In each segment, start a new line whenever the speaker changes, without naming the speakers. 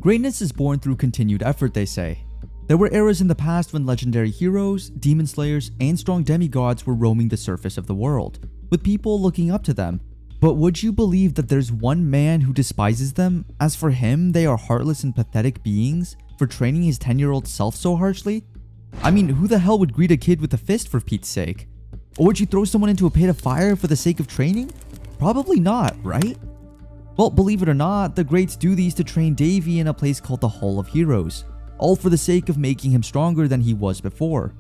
Greatness is born through continued effort, they say. There were eras in the past when legendary heroes, demon slayers, and strong demigods were roaming the surface of the world, with people looking up to them. But would you believe that there's one man who despises them, as for him they are heartless and pathetic beings for training his 10-year-old self so harshly? I mean, who the hell would greet a kid with a fist for Pete's sake? Or would you throw someone into a pit of fire for the sake of training? Probably not, right? Well, believe it or not, the greats do these to train Davy in a place called the Hall of Heroes, all for the sake of making him stronger than he was before.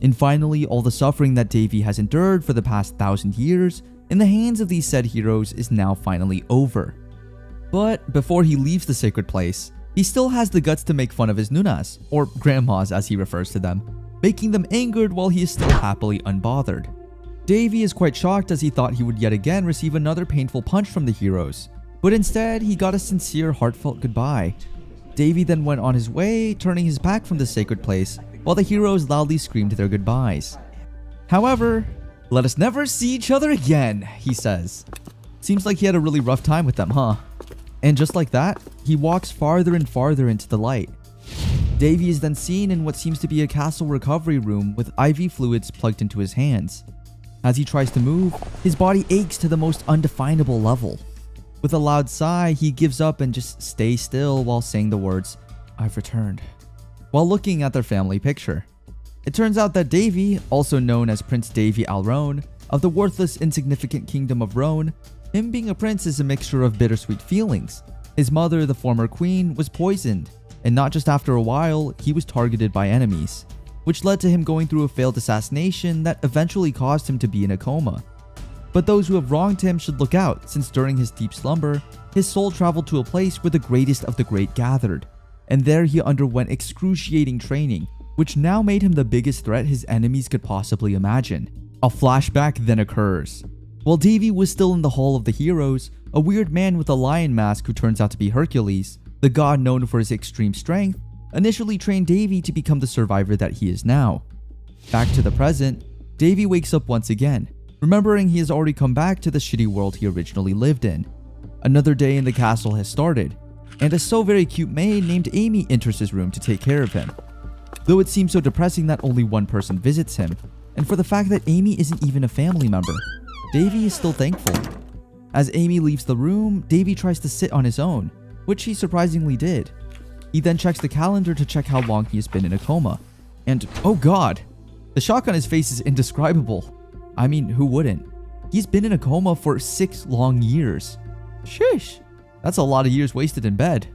And finally, all the suffering that Davy has endured for the past 1,000 years in the hands of these said heroes is now finally over. But before he leaves the sacred place, he still has the guts to make fun of his nunas, or grandmas as he refers to them, making them angered while he is still happily unbothered. Davy is quite shocked as he thought he would yet again receive another painful punch from the heroes, but instead he got a sincere, heartfelt goodbye. Davy then went on his way, turning his back from the sacred place, while the heroes loudly screamed their goodbyes. However, "Let us never see each other again," he says. Seems like he had a really rough time with them, huh? And just like that, he walks farther and farther into the light. Davy is then seen in what seems to be a castle recovery room with IV fluids plugged into his hands. As he tries to move, his body aches to the most undefinable level. With a loud sigh, he gives up and just stays still while saying the words, "I've returned," while looking at their family picture. It turns out that Davy, also known as Prince Davy Alrone, of the worthless, insignificant kingdom of Rhone, him being a prince is a mixture of bittersweet feelings. His mother, the former queen, was poisoned, and not just after a while, he was targeted by enemies, which led to him going through a failed assassination that eventually caused him to be in a coma. But those who have wronged him should look out, since during his deep slumber, his soul traveled to a place where the greatest of the great gathered, and there he underwent excruciating training, which now made him the biggest threat his enemies could possibly imagine. A flashback then occurs. While Davy was still in the Hall of the Heroes, a weird man with a lion mask who turns out to be Hercules, the god known for his extreme strength, initially trained Davy to become the survivor that he is now. Back to the present, Davy wakes up once again, remembering he has already come back to the shitty world he originally lived in. Another day in the castle has started, and a so very cute maid named Amy enters his room to take care of him. Though it seems so depressing that only one person visits him, and for the fact that Amy isn't even a family member, Davy is still thankful. As Amy leaves the room, Davy tries to sit on his own, which he surprisingly did. He then checks the calendar to check how long he has been in a coma. And oh god, the shock on his face is indescribable. I mean, who wouldn't? He's been in a coma for 6 long years. Sheesh, that's a lot of years wasted in bed.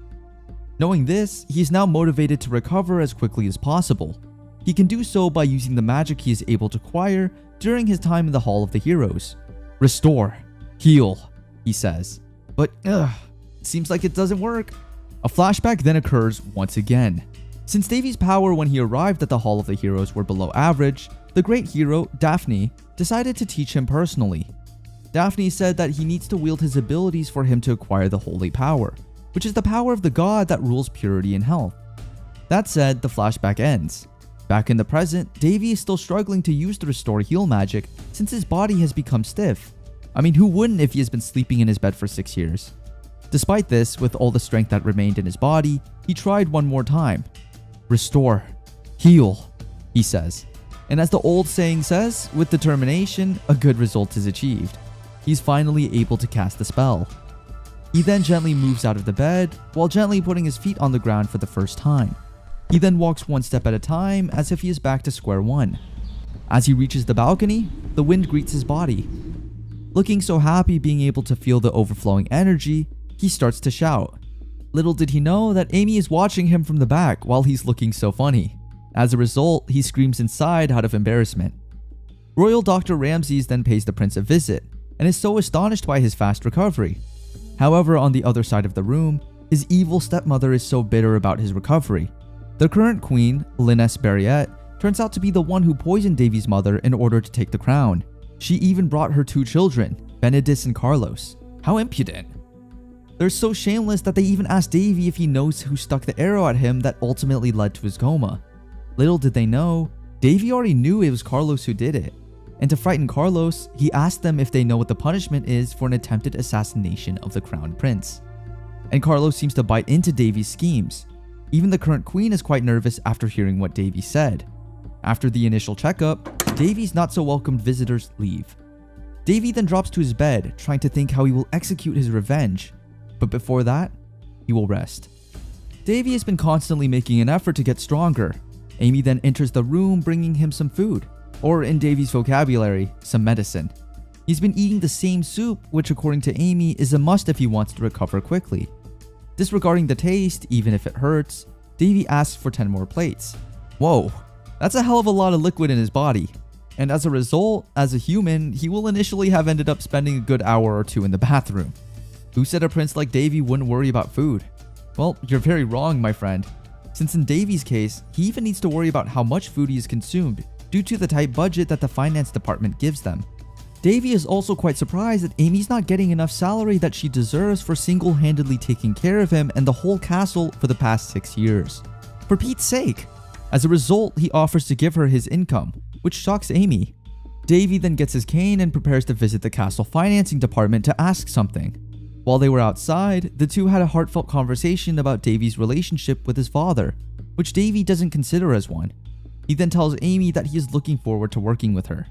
Knowing this, he is now motivated to recover as quickly as possible. He can do so by using the magic he is able to acquire during his time in the Hall of the Heroes. "Restore, heal," he says. But seems like it doesn't work. A flashback then occurs once again. Since Davy's power when he arrived at the Hall of the Heroes were below average, the great hero, Daphne, decided to teach him personally. Daphne said that he needs to wield his abilities for him to acquire the holy power, which is the power of the god that rules purity and health. That said, the flashback ends. Back in the present, Davy is still struggling to use the restore heal magic since his body has become stiff. I mean, who wouldn't if he has been sleeping in his bed for 6 years? Despite this, with all the strength that remained in his body, he tried one more time. "Restore, heal," he says. And as the old saying says, with determination, a good result is achieved. He's finally able to cast the spell. He then gently moves out of the bed, while gently putting his feet on the ground for the first time. He then walks one step at a time as if he is back to square one. As he reaches the balcony, the wind greets his body. Looking so happy being able to feel the overflowing energy, he starts to shout. Little did he know that Amy is watching him from the back while he's looking so funny. As a result, he screams inside out of embarrassment. Royal Dr. Ramses then pays the prince a visit, and is so astonished by his fast recovery. However, on the other side of the room, his evil stepmother is so bitter about his recovery. The current queen, Linnes Barriette, turns out to be the one who poisoned Davy's mother in order to take the crown. She even brought her 2 children, Benedis and Carlos. How impudent. They're so shameless that they even asked Davy if he knows who stuck the arrow at him that ultimately led to his coma. Little did they know, Davy already knew it was Carlos who did it. And to frighten Carlos, he asked them if they know what the punishment is for an attempted assassination of the crown prince. and Carlos seems to bite into Davy's schemes. Even the current queen is quite nervous after hearing what Davy said. After the initial checkup, Davy's not so welcomed visitors leave. Davy then drops to his bed, trying to think how he will execute his revenge. But before that, he will rest. Davy has been constantly making an effort to get stronger. Amy then enters the room bringing him some food, or in Davy's vocabulary, some medicine. He's been eating the same soup, which according to Amy is a must if he wants to recover quickly. Disregarding the taste, even if it hurts, Davy asks for 10 more plates. Whoa, that's a hell of a lot of liquid in his body. And as a result, as a human, he will initially have ended up spending a good hour or two in the bathroom. Who said a prince like Davy wouldn't worry about food? Well, you're very wrong, my friend. Since in Davy's case, he even needs to worry about how much food he has consumed due to the tight budget that the finance department gives them. Davy is also quite surprised that Amy's not getting enough salary that she deserves for single-handedly taking care of him and the whole castle for the past 6 years. For Pete's sake! As a result, he offers to give her his income, which shocks Amy. Davy then gets his cane and prepares to visit the castle financing department to ask something. While they were outside, the two had a heartfelt conversation about Davy's relationship with his father, which Davy doesn't consider as one. He then tells Amy that he is looking forward to working with her.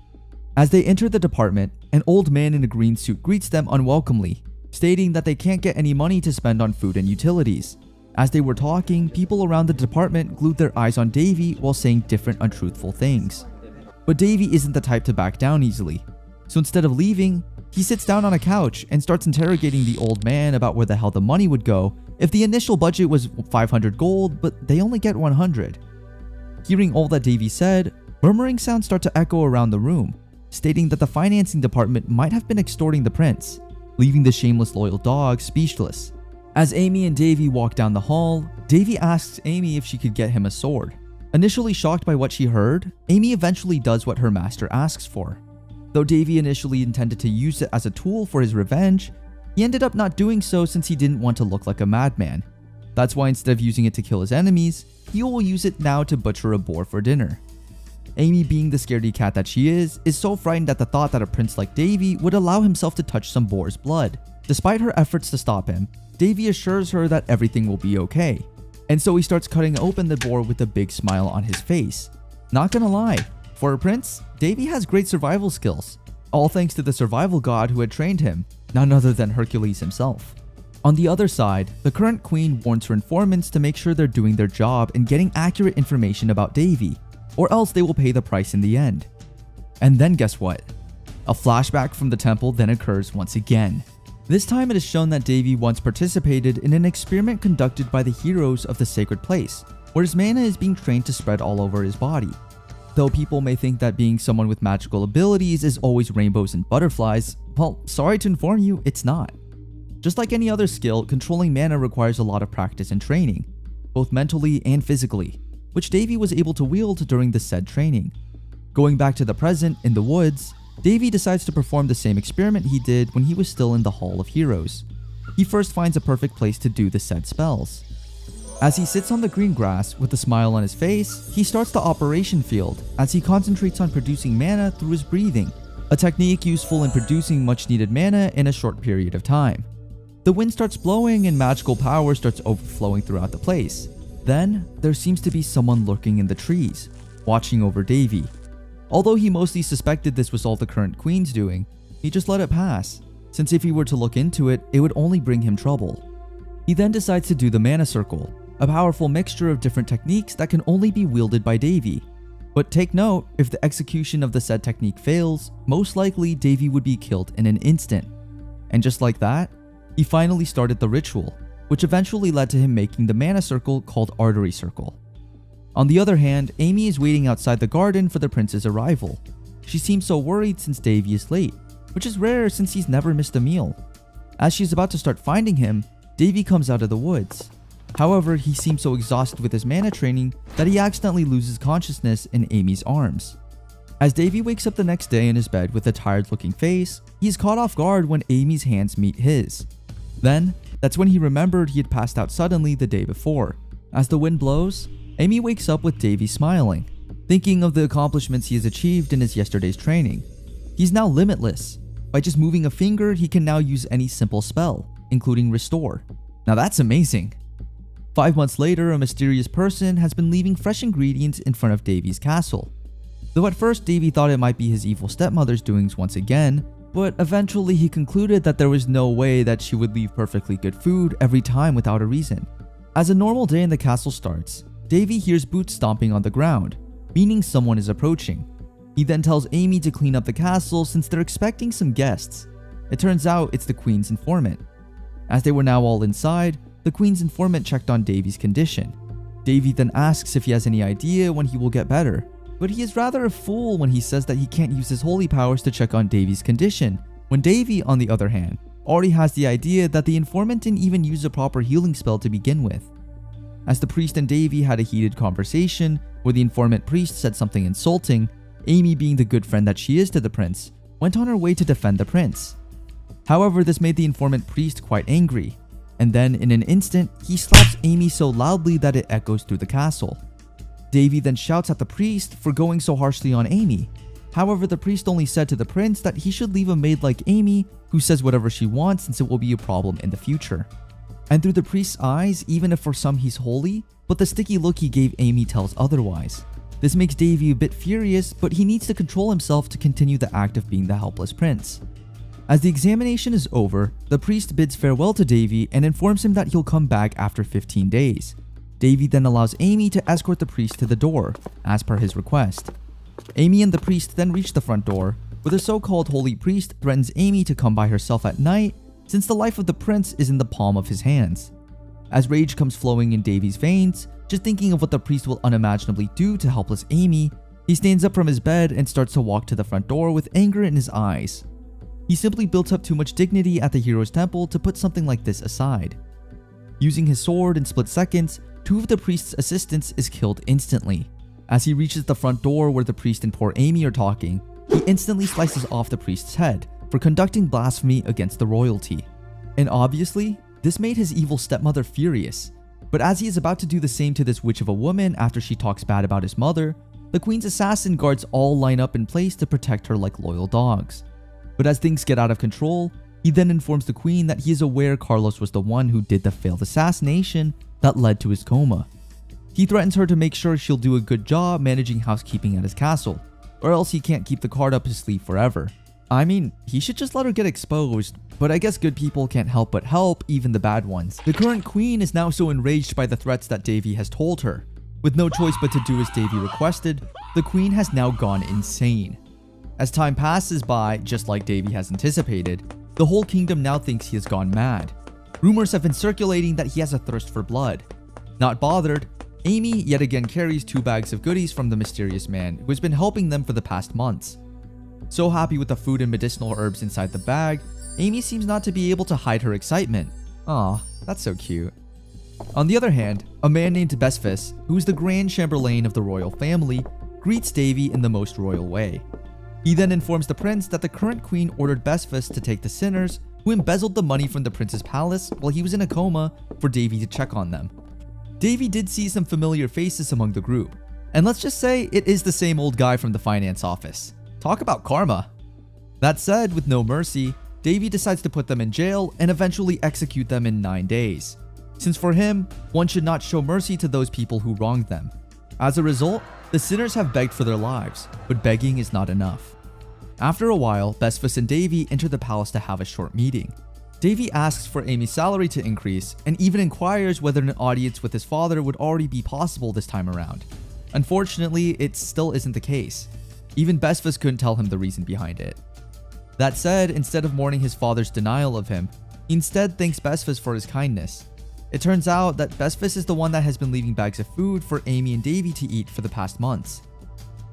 As they enter the department, an old man in a green suit greets them unwelcomely, stating that they can't get any money to spend on food and utilities. As they were talking, people around the department glued their eyes on Davy while saying different untruthful things. But Davy isn't the type to back down easily, so instead of leaving, he sits down on a couch and starts interrogating the old man about where the hell the money would go if the initial budget was 500 gold, but they only get 100. Hearing all that Davy said, murmuring sounds start to echo around the room, stating that the financing department might have been extorting the prince, leaving the shameless loyal dog speechless. As Amy and Davy walk down the hall, Davy asks Amy if she could get him a sword. Initially shocked by what she heard, Amy eventually does what her master asks for. Though Davy initially intended to use it as a tool for his revenge, he ended up not doing so since he didn't want to look like a madman. That's why instead of using it to kill his enemies, he will use it now to butcher a boar for dinner. Amy, being the scaredy cat that she is so frightened at the thought that a prince like Davy would allow himself to touch some boar's blood. Despite her efforts to stop him, Davy assures her that everything will be okay, and so he starts cutting open the boar with a big smile on his face. Not gonna lie, for a prince, Davy has great survival skills, all thanks to the survival god who had trained him, none other than Hercules himself. On the other side, the current queen warns her informants to make sure they're doing their job and getting accurate information about Davy, or else they will pay the price in the end. And then guess what? A flashback from the temple then occurs once again. This time it is shown that Davy once participated in an experiment conducted by the heroes of the sacred place, where his mana is being trained to spread all over his body. Though people may think that being someone with magical abilities is always rainbows and butterflies, well, sorry to inform you, it's not. Just like any other skill, controlling mana requires a lot of practice and training, both mentally and physically, which Davy was able to wield during the said training. Going back to the present, in the woods, Davy decides to perform the same experiment he did when he was still in the Hall of Heroes. He first finds a perfect place to do the said spells. As he sits on the green grass with a smile on his face, he starts the operation field as he concentrates on producing mana through his breathing, a technique useful in producing much needed mana in a short period of time. The wind starts blowing and magical power starts overflowing throughout the place. Then, there seems to be someone lurking in the trees, watching over Davy. Although he mostly suspected this was all the current queen's doing, he just let it pass, since if he were to look into it, it would only bring him trouble. He then decides to do the mana circle, a powerful mixture of different techniques that can only be wielded by Davy. But take note, if the execution of the said technique fails, most likely Davy would be killed in an instant. And just like that, he finally started the ritual, which eventually led to him making the mana circle called Artery Circle. On the other hand, Amy is waiting outside the garden for the prince's arrival. She seems so worried since Davy is late, which is rare since he's never missed a meal. As she's about to start finding him, Davy comes out of the woods. However, he seems so exhausted with his mana training that he accidentally loses consciousness in Amy's arms. As Davy wakes up the next day in his bed with a tired looking face, he's caught off guard when Amy's hands meet his. Then, that's when he remembered he had passed out suddenly the day before. As the wind blows, Amy wakes up with Davy smiling, thinking of the accomplishments he has achieved in his yesterday's training. He's now limitless. By just moving a finger, he can now use any simple spell, including Restore. Now that's amazing. 5 months later, a mysterious person has been leaving fresh ingredients in front of Davy's castle. Though at first Davy thought it might be his evil stepmother's doings once again, but eventually he concluded that there was no way that she would leave perfectly good food every time without a reason. As a normal day in the castle starts, Davy hears boots stomping on the ground, meaning someone is approaching. He then tells Amy to clean up the castle since they're expecting some guests. It turns out it's the Queen's informant. As they were now all inside, the Queen's informant checked on Davy's condition. Davy then asks if he has any idea when he will get better, but he is rather a fool when he says that he can't use his holy powers to check on Davy's condition, when Davy, on the other hand, already has the idea that the informant didn't even use a proper healing spell to begin with. As the priest and Davy had a heated conversation, where the informant priest said something insulting, Amy, being the good friend that she is to the prince, went on her way to defend the prince. However, this made the informant priest quite angry, and then in an instant, he slaps Amy so loudly that it echoes through the castle. Davy then shouts at the priest for going so harshly on Amy. However, the priest only said to the prince that he should leave a maid like Amy who says whatever she wants since it will be a problem in the future. And through the priest's eyes, even if for some he's holy, but the sticky look he gave Amy tells otherwise. This makes Davy a bit furious, but he needs to control himself to continue the act of being the helpless prince. As the examination is over, the priest bids farewell to Davy and informs him that he'll come back after 15 days. Davy then allows Amy to escort the priest to the door, as per his request. Amy and the priest then reach the front door, where the so-called holy priest threatens Amy to come by herself at night, since the life of the prince is in the palm of his hands. As rage comes flowing in Davy's veins, just thinking of what the priest will unimaginably do to helpless Amy, he stands up from his bed and starts to walk to the front door with anger in his eyes. He simply built up too much dignity at the hero's temple to put something like this aside. Using his sword in split seconds, 2 of the priest's assistants is killed instantly. As he reaches the front door where the priest and poor Amy are talking, he instantly slices off the priest's head for conducting blasphemy against the royalty. And obviously, this made his evil stepmother furious. But as he is about to do the same to this witch of a woman after she talks bad about his mother, the queen's assassin guards all line up in place to protect her like loyal dogs. But as things get out of control, he then informs the queen that he is aware Carlos was the one who did the failed assassination that led to his coma. He threatens her to make sure she'll do a good job managing housekeeping at his castle, or else he can't keep the card up his sleeve forever. I mean, he should just let her get exposed, but I guess good people can't help but help even the bad ones. The current queen is now so enraged by the threats that Davy has told her. With no choice but to do as Davy requested, the queen has now gone insane. As time passes by, just like Davy has anticipated, the whole kingdom now thinks he has gone mad. Rumors have been circulating that he has a thirst for blood. Not bothered, Amy yet again carries 2 bags of goodies from the mysterious man who has been helping them for the past months. So happy with the food and medicinal herbs inside the bag, Amy seems not to be able to hide her excitement. Aw, that's so cute. On the other hand, a man named Besfus, who is the Grand Chamberlain of the royal family, greets Davy in the most royal way. He then informs the prince that the current queen ordered Besfus to take the sinners who embezzled the money from the prince's palace while he was in a coma for Davy to check on them. Davy did see some familiar faces among the group, and let's just say it is the same old guy from the finance office. Talk about karma. That said, with no mercy, Davy decides to put them in jail and eventually execute them in 9 days, since for him, one should not show mercy to those people who wronged them. As a result, the sinners have begged for their lives, but begging is not enough. After a while, Besfus and Davy enter the palace to have a short meeting. Davy asks for Amy's salary to increase and even inquires whether an audience with his father would already be possible this time around. Unfortunately, it still isn't the case. Even Besfus couldn't tell him the reason behind it. That said, instead of mourning his father's denial of him, he instead thanks Besfus for his kindness. It turns out that Besfus is the one that has been leaving bags of food for Amy and Davy to eat for the past months.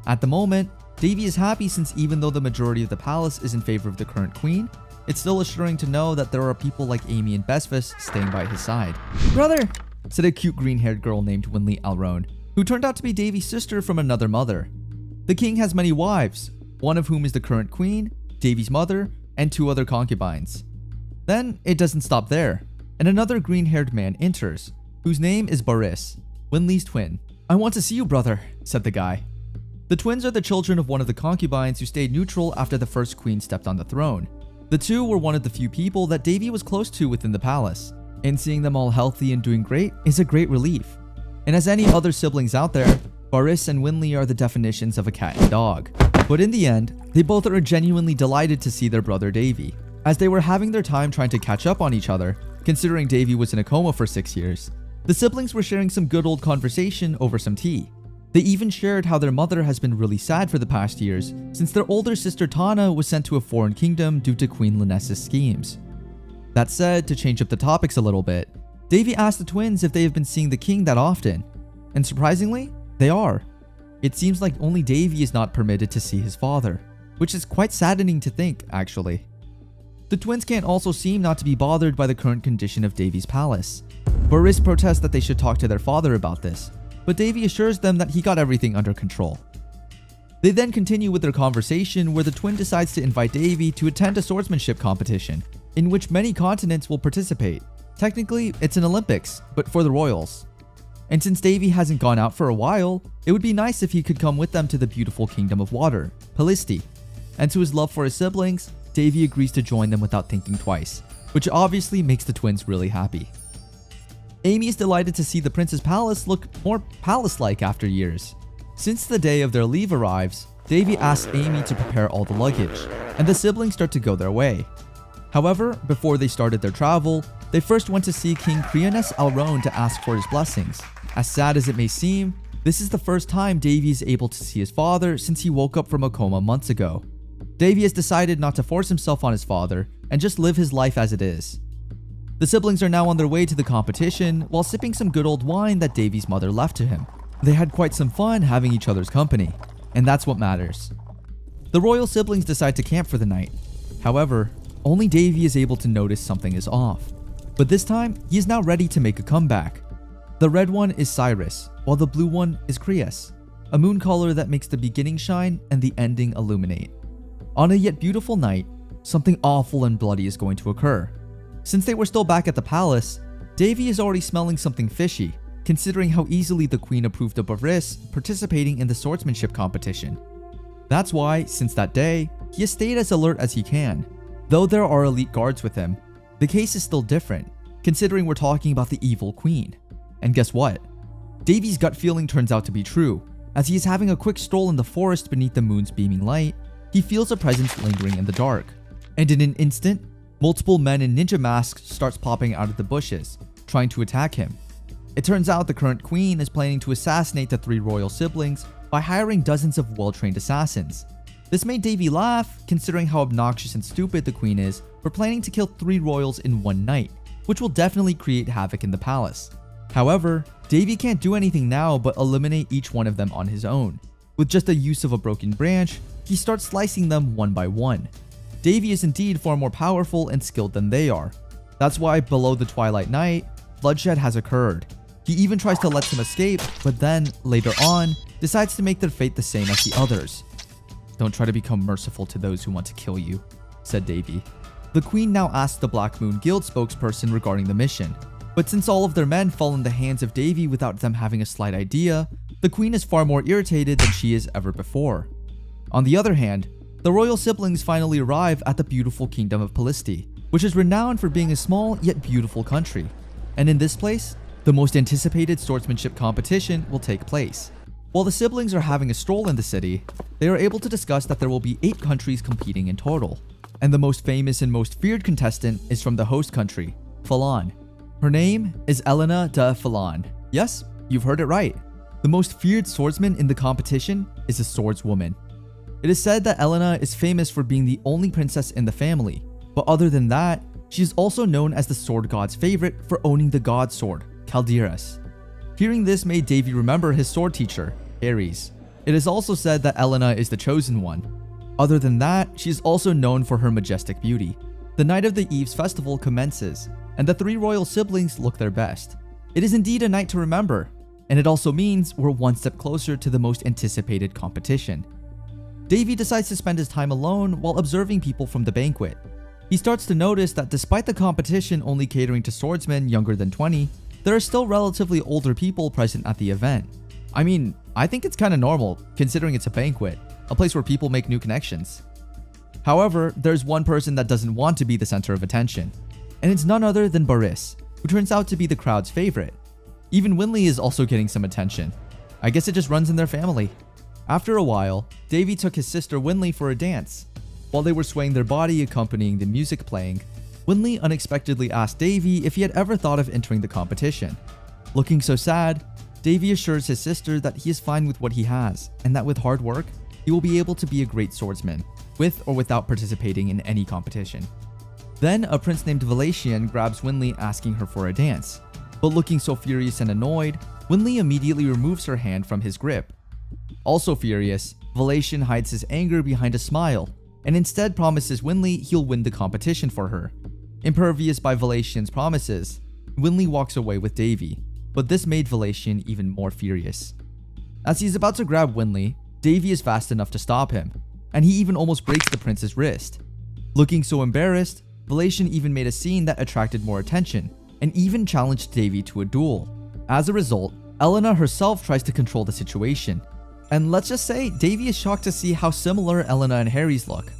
At the moment, Davy is happy since even though the majority of the palace is in favor of the current queen, it's still assuring to know that there are people like Amy and Besfus staying by his side. "Brother," said a cute green-haired girl named Winley Alrone, who turned out to be Davy's sister from another mother. The king has many wives, one of whom is the current queen, Davy's mother, and 2 other concubines. Then it doesn't stop there, and another green-haired man enters, whose name is Boris, Winley's twin. "I want to see you, brother," said the guy. The twins are the children of one of the concubines who stayed neutral after the first queen stepped on the throne. The 2 were one of the few people that Davy was close to within the palace. and seeing them all healthy and doing great is a great relief. And as any other siblings out there, Baris and Winley are the definitions of a cat and dog. But in the end, they both are genuinely delighted to see their brother Davy. As they were having their time trying to catch up on each other, considering Davy was in a coma for 6 years, the siblings were sharing some good old conversation over some tea. They even shared how their mother has been really sad for the past years since their older sister Tana was sent to a foreign kingdom due to Queen Linessa's schemes. That said, to change up the topics a little bit, Davy asked the twins if they have been seeing the king that often, and surprisingly, they are. It seems like only Davy is not permitted to see his father, which is quite saddening to think, actually. The twins can't also seem not to be bothered by the current condition of Davy's palace. Baris protests that they should talk to their father about this, but Davy assures them that he got everything under control. They then continue with their conversation where the twin decides to invite Davy to attend a swordsmanship competition, in which many continents will participate. Technically, it's an Olympics, but for the royals. And since Davy hasn't gone out for a while, it would be nice if he could come with them to the beautiful kingdom of water, Pelisti. And to his love for his siblings, Davy agrees to join them without thinking twice, which obviously makes the twins really happy. Amy is delighted to see the prince's palace look more palace-like after years. Since the day of their leave arrives, Davy asks Amy to prepare all the luggage, and the siblings start to go their way. However, before they started their travel, they first went to see King Creonis Alrone to ask for his blessings. As sad as it may seem, this is the first time Davy is able to see his father since he woke up from a coma months ago. Davy has decided not to force himself on his father and just live his life as it is. The siblings are now on their way to the competition while sipping some good old wine that Davy's mother left to him. They had quite some fun having each other's company, and that's what matters. The royal siblings decide to camp for the night. However, only Davy is able to notice something is off. But this time, he is now ready to make a comeback. The red one is Cyrus, while the blue one is Creus, a moon color that makes the beginning shine and the ending illuminate. On a yet beautiful night, something awful and bloody is going to occur. Since they were still back at the palace, Davy is already smelling something fishy, considering how easily the queen approved of Baris participating in the swordsmanship competition. That's why, since that day, he has stayed as alert as he can. Though there are elite guards with him, the case is still different, considering we're talking about the evil queen. And guess what? Davy's gut feeling turns out to be true. As he is having a quick stroll in the forest beneath the moon's beaming light, he feels a presence lingering in the dark. And in an instant, multiple men in ninja masks starts popping out of the bushes, trying to attack him. It turns out the current queen is planning to assassinate the 3 royal siblings by hiring dozens of well-trained assassins. This made Davy laugh, considering how obnoxious and stupid the queen is for planning to kill 3 royals in one night, which will definitely create havoc in the palace. However, Davy can't do anything now but eliminate each one of them on his own. With just the use of a broken branch, he starts slicing them one by one. Davy is indeed far more powerful and skilled than they are. That's why below the twilight night, bloodshed has occurred. He even tries to let them escape, but then, later on, decides to make their fate the same as the others. "Don't try to become merciful to those who want to kill you," said Davy. The queen now asks the Black Moon Guild spokesperson regarding the mission. But since all of their men fall in the hands of Davy without them having a slight idea, the queen is far more irritated than she is ever before. On the other hand, the royal siblings finally arrive at the beautiful kingdom of Pelisti, which is renowned for being a small yet beautiful country. And in this place, the most anticipated swordsmanship competition will take place. While the siblings are having a stroll in the city, they are able to discuss that there will be 8 countries competing in total. And the most famous and most feared contestant is from the host country, Falan. Her name is Elena de Falan. Yes, you've heard it right. The most feared swordsman in the competition is a swordswoman. It is said that Elena is famous for being the only princess in the family, but other than that, she is also known as the sword god's favorite for owning the god sword, Calderas. Hearing this made Davy remember his sword teacher, Ares. It is also said that Elena is the chosen one. Other than that, she is also known for her majestic beauty. The night of the Eve's festival commences, and the 3 royal siblings look their best. It is indeed a night to remember, and it also means we're one step closer to the most anticipated competition. Davy decides to spend his time alone while observing people from the banquet. He starts to notice that despite the competition only catering to swordsmen younger than 20, there are still relatively older people present at the event. I mean, I think it's kinda normal, considering it's a banquet, a place where people make new connections. However, there's one person that doesn't want to be the center of attention, and it's none other than Baris. who turns out to be the crowd's favorite. Even Winley is also getting some attention. I guess it just runs in their family. After a while, Davy took his sister Winley for a dance. While they were swaying their body accompanying the music playing, Winley unexpectedly asked Davy if he had ever thought of entering the competition. Looking so sad, Davy assures his sister that he is fine with what he has, and that with hard work, he will be able to be a great swordsman, with or without participating in any competition. Then a prince named Valatian grabs Winley asking her for a dance, but looking so furious and annoyed, Winley immediately removes her hand from his grip. Also furious, Valatian hides his anger behind a smile, and instead promises Winley he'll win the competition for her. Impervious by Valatian's promises, Winley walks away with Davy, but this made Valatian even more furious. As he's about to grab Winley, Davy is fast enough to stop him, and he even almost breaks the prince's wrist. Looking so embarrassed, Valatian even made a scene that attracted more attention, and even challenged Davy to a duel. As a result, Elena herself tries to control the situation, and let's just say Davy is shocked to see how similar Elena and Harry's look.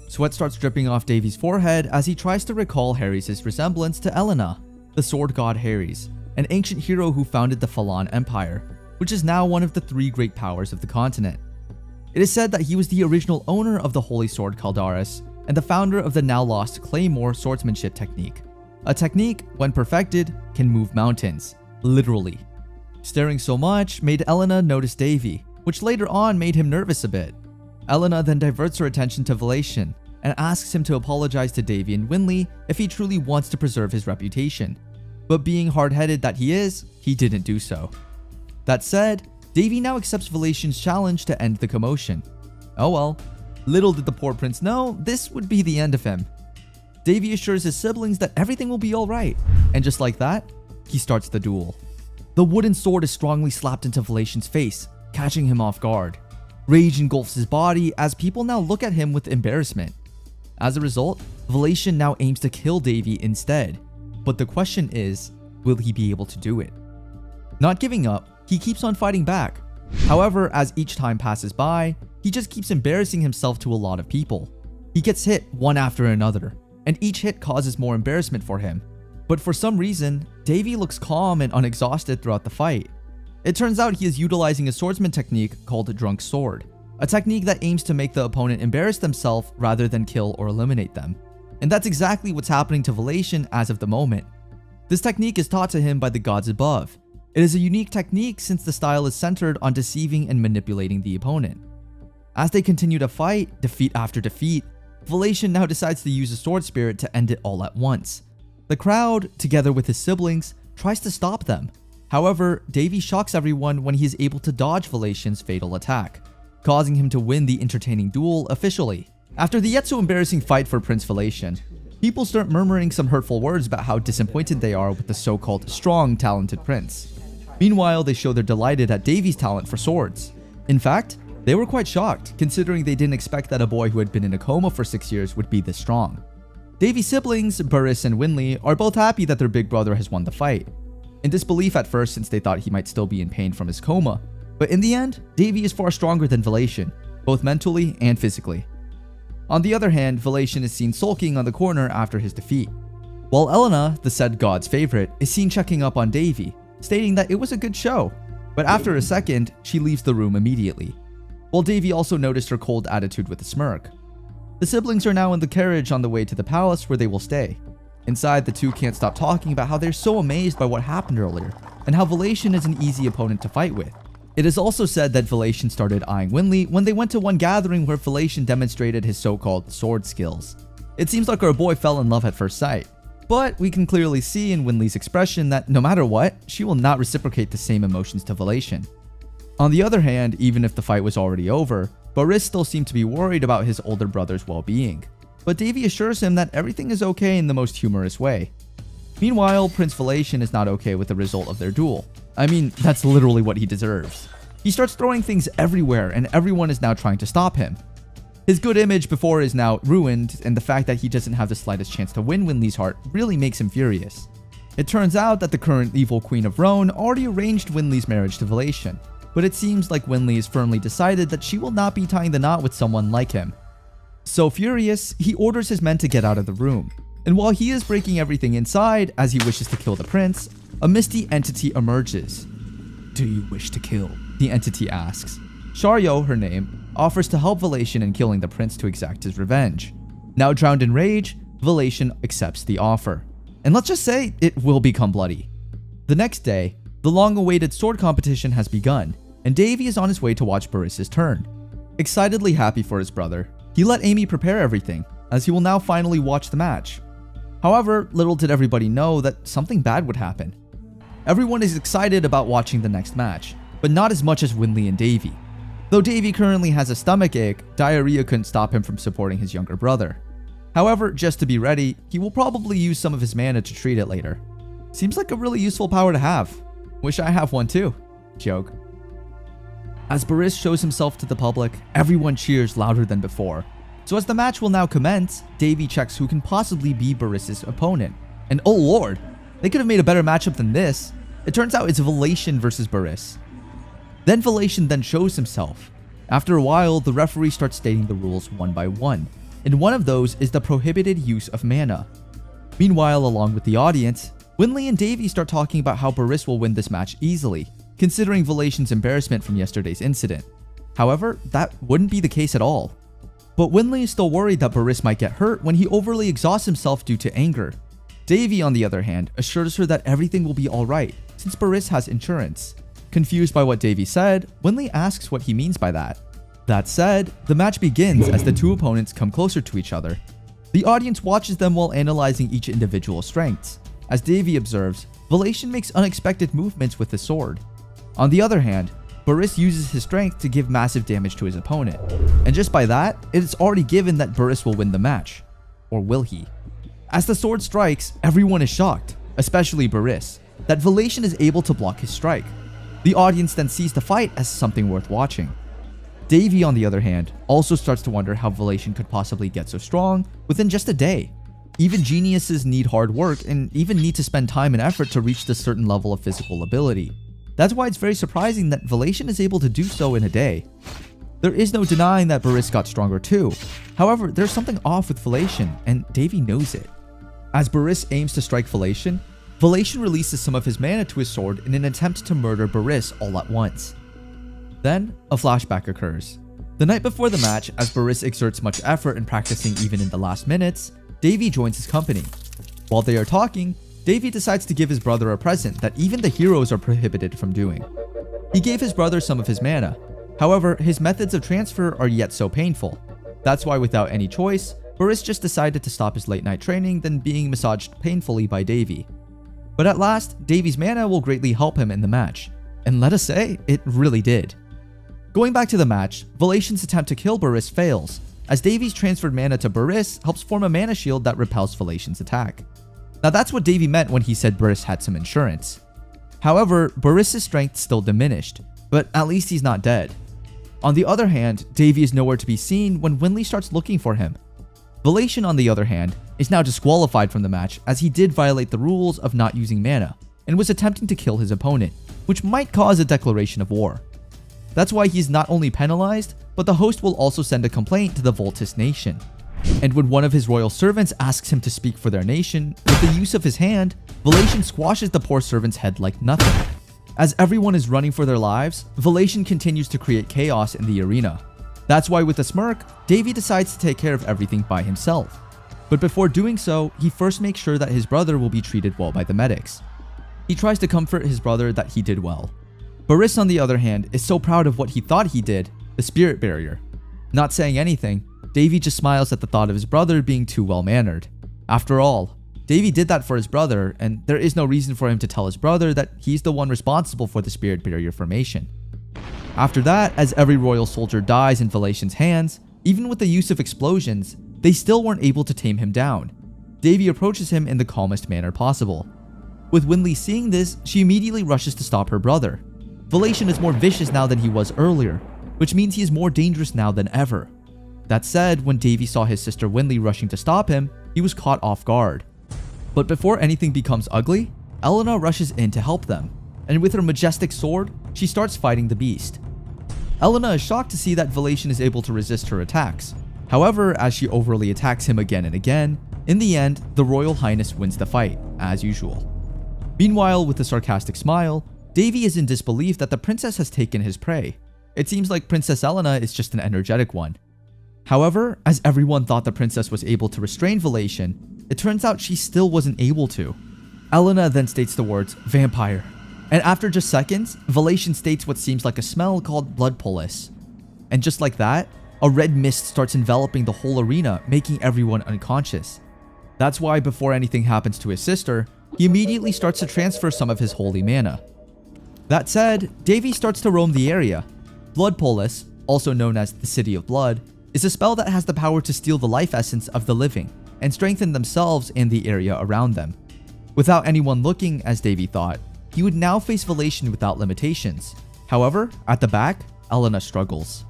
Sweat starts dripping off Davy's forehead as he tries to recall Harry's resemblance to Elena, the sword god Harry's, an ancient hero who founded the Falan Empire, which is now one of the 3 great powers of the continent. It is said that he was the original owner of the Holy Sword Caldaris and the founder of the now lost Claymore swordsmanship technique. A technique, when perfected, can move mountains, literally. Staring so much made Elena notice Davy, which later on made him nervous a bit. Elena then diverts her attention to Valatian and asks him to apologize to Davy and Winley if he truly wants to preserve his reputation. But being hard-headed that he is, he didn't do so. That said, Davy now accepts Valatian's challenge to end the commotion. Oh well, little did the poor prince know this would be the end of him. Davy assures his siblings that everything will be alright, and just like that, he starts the duel. The wooden sword is strongly slapped into Valatian's face, catching him off guard. Rage engulfs his body as people now look at him with embarrassment. As a result, Valatian now aims to kill Davy instead. But the question is, will he be able to do it? Not giving up, he keeps on fighting back. However, as each time passes by, he just keeps embarrassing himself to a lot of people. He gets hit one after another, and each hit causes more embarrassment for him. But for some reason, Davy looks calm and unexhausted throughout the fight. It turns out he is utilizing a swordsman technique called Drunk Sword, a technique that aims to make the opponent embarrass themselves rather than kill or eliminate them. And that's exactly what's happening to Valatian as of the moment. This technique is taught to him by the gods above. It is a unique technique since the style is centered on deceiving and manipulating the opponent. As they continue to fight, defeat after defeat, Valatian now decides to use a sword spirit to end it all at once. The crowd, together with his siblings, tries to stop them. However, Davy shocks everyone when he is able to dodge Valatian's fatal attack, causing him to win the entertaining duel officially. After the yet so embarrassing fight for Prince Valatian, people start murmuring some hurtful words about how disappointed they are with the so-called strong, talented prince. Meanwhile, they show they're delighted at Davy's talent for swords. In fact, they were quite shocked, considering they didn't expect that a boy who had been in a coma for 6 years would be this strong. Davy's siblings, Burris and Winley, are both happy that their big brother has won the fight. In disbelief at first since they thought he might still be in pain from his coma, but in the end, Davy is far stronger than Valatian, both mentally and physically. On the other hand, Valatian is seen sulking on the corner after his defeat, while Elena, the said god's favorite, is seen checking up on Davy, stating that it was a good show, but after a second, she leaves the room immediately, while Davy also noticed her cold attitude with a smirk. The siblings are now in the carriage on the way to the palace where they will stay. Inside, the two can't stop talking about how they're so amazed by what happened earlier, and how Valatian is an easy opponent to fight with. It is also said that Valatian started eyeing Winley when they went to one gathering where Valatian demonstrated his so-called sword skills. It seems like our boy fell in love at first sight, but we can clearly see in Winley's expression that no matter what, she will not reciprocate the same emotions to Valatian. On the other hand, even if the fight was already over, Boris still seemed to be worried about his older brother's well-being, but Davy assures him that everything is okay in the most humorous way. Meanwhile, Prince Valatian is not okay with the result of their duel. I mean, that's literally what he deserves. He starts throwing things everywhere and everyone is now trying to stop him. His good image before is now ruined, and the fact that he doesn't have the slightest chance to win Winley's heart really makes him furious. It turns out that the current evil Queen of Roan already arranged Winley's marriage to Valatian, but it seems like Winley has firmly decided that she will not be tying the knot with someone like him. So furious, he orders his men to get out of the room, And while he is breaking everything inside as he wishes to kill the prince, a misty entity emerges. "Do you wish to kill?" the entity asks. Sharyo, her name, offers to help Velation in killing the prince to exact his revenge. Now drowned in rage, Velation accepts the offer. And let's just say it will become bloody. The next day, the long-awaited sword competition has begun, and Davy is on his way to watch Boris's turn. Excitedly happy for his brother, he let Amy prepare everything, as he will now finally watch the match. However, little did everybody know that something bad would happen. Everyone is excited about watching the next match, but not as much as Winley and Davy. Though Davy currently has a stomachache, diarrhea couldn't stop him from supporting his younger brother. However, just to be ready, he will probably use some of his mana to treat it later. Seems like a really useful power to have. Wish I have one too. Joke. As Boris shows himself to the public, everyone cheers louder than before. So as the match will now commence, Davy checks who can possibly be Boris's opponent. And oh lord, they could have made a better matchup than this. It turns out it's Velation versus Boris. Then Velation then shows himself. After a while, the referee starts stating the rules one by one, and one of those is the prohibited use of mana. Meanwhile, along with the audience, Winley and Davy start talking about how Boris will win this match easily, considering Velation's embarrassment from yesterday's incident. However, that wouldn't be the case at all. But Winley is still worried that Boris might get hurt when he overly exhausts himself due to anger. Davy, on the other hand, assures her that everything will be alright, since Boris has insurance. Confused by what Davy said, Winley asks what he means by that. That said, the match begins as the two opponents come closer to each other. The audience watches them while analyzing each individual's strengths. As Davy observes, Velation makes unexpected movements with his sword. On the other hand, Boris uses his strength to give massive damage to his opponent. And just by that, it is already given that Boris will win the match. Or will he? As the sword strikes, everyone is shocked, especially Boris, that Velation is able to block his strike. The audience then sees the fight as something worth watching. Davy, on the other hand, also starts to wonder how Velation could possibly get so strong within just a day. Even geniuses need hard work and even need to spend time and effort to reach this certain level of physical ability. That's why it's very surprising that Velation is able to do so in a day. There is no denying that Boris got stronger too. However, there's something off with Velation, and Davy knows it. As Boris aims to strike Velation releases some of his mana to his sword in an attempt to murder Boris all at once. Then, a flashback occurs. The night before the match, as Boris exerts much effort in practicing even in the last minutes, Davy joins his company. While they are talking, Davy decides to give his brother a present that even the heroes are prohibited from doing. He gave his brother some of his mana. However, his methods of transfer are yet so painful. That's why without any choice, Boris just decided to stop his late night training than being massaged painfully by Davy. But at last, Davy's mana will greatly help him in the match. And let us say, it really did. Going back to the match, Velation's attempt to kill Boris fails, as Davy's transferred mana to Boris helps form a mana shield that repels Velation's attack. Now that's what Davy meant when he said Boris had some insurance. However, Boris' strength still diminished, but at least he's not dead. On the other hand, Davy is nowhere to be seen when Winley starts looking for him. Velation, on the other hand, is now disqualified from the match as he did violate the rules of not using mana and was attempting to kill his opponent, which might cause a declaration of war. That's why he's not only penalized, but the host will also send a complaint to the Voltis nation. And when one of his royal servants asks him to speak for their nation, with the use of his hand, Velation squashes the poor servant's head like nothing. As everyone is running for their lives, Velation continues to create chaos in the arena. That's why with a smirk, Davy decides to take care of everything by himself. But before doing so, he first makes sure that his brother will be treated well by the medics. He tries to comfort his brother that he did well. Boris, on the other hand, is so proud of what he thought he did, the spirit barrier. Not saying anything, Davy just smiles at the thought of his brother being too well-mannered. After all, Davy did that for his brother, and there is no reason for him to tell his brother that he's the one responsible for the spirit barrier formation. After that, as every royal soldier dies in Velation's hands, even with the use of explosions, they still weren't able to tame him down. Davy approaches him in the calmest manner possible. With Winley seeing this, she immediately rushes to stop her brother. Velation is more vicious now than he was earlier, which means he is more dangerous now than ever. That said, when Davy saw his sister Winley rushing to stop him, he was caught off guard. But before anything becomes ugly, Elena rushes in to help them, and with her majestic sword, she starts fighting the beast. Elena is shocked to see that Velation is able to resist her attacks. However, as she overly attacks him again and again, In the end, the Royal Highness wins the fight, as usual. Meanwhile, with a sarcastic smile, Davy is in disbelief that the princess has taken his prey. It seems like Princess Elena is just an energetic one. However, as everyone thought the princess was able to restrain Velation, it turns out she still wasn't able to. Elena then states the words, "vampire." And after just seconds, Velation states what seems like a smell called blood polis. And just like that, a red mist starts enveloping the whole arena, making everyone unconscious. That's why before anything happens to his sister, he immediately starts to transfer some of his holy mana. That said, Davy starts to roam the area. Blood polis, also known as the City of Blood, is a spell that has the power to steal the life essence of the living and strengthen themselves and the area around them. Without anyone looking, as Davy thought, he would now face Velation without limitations. However, at the back, Elena struggles.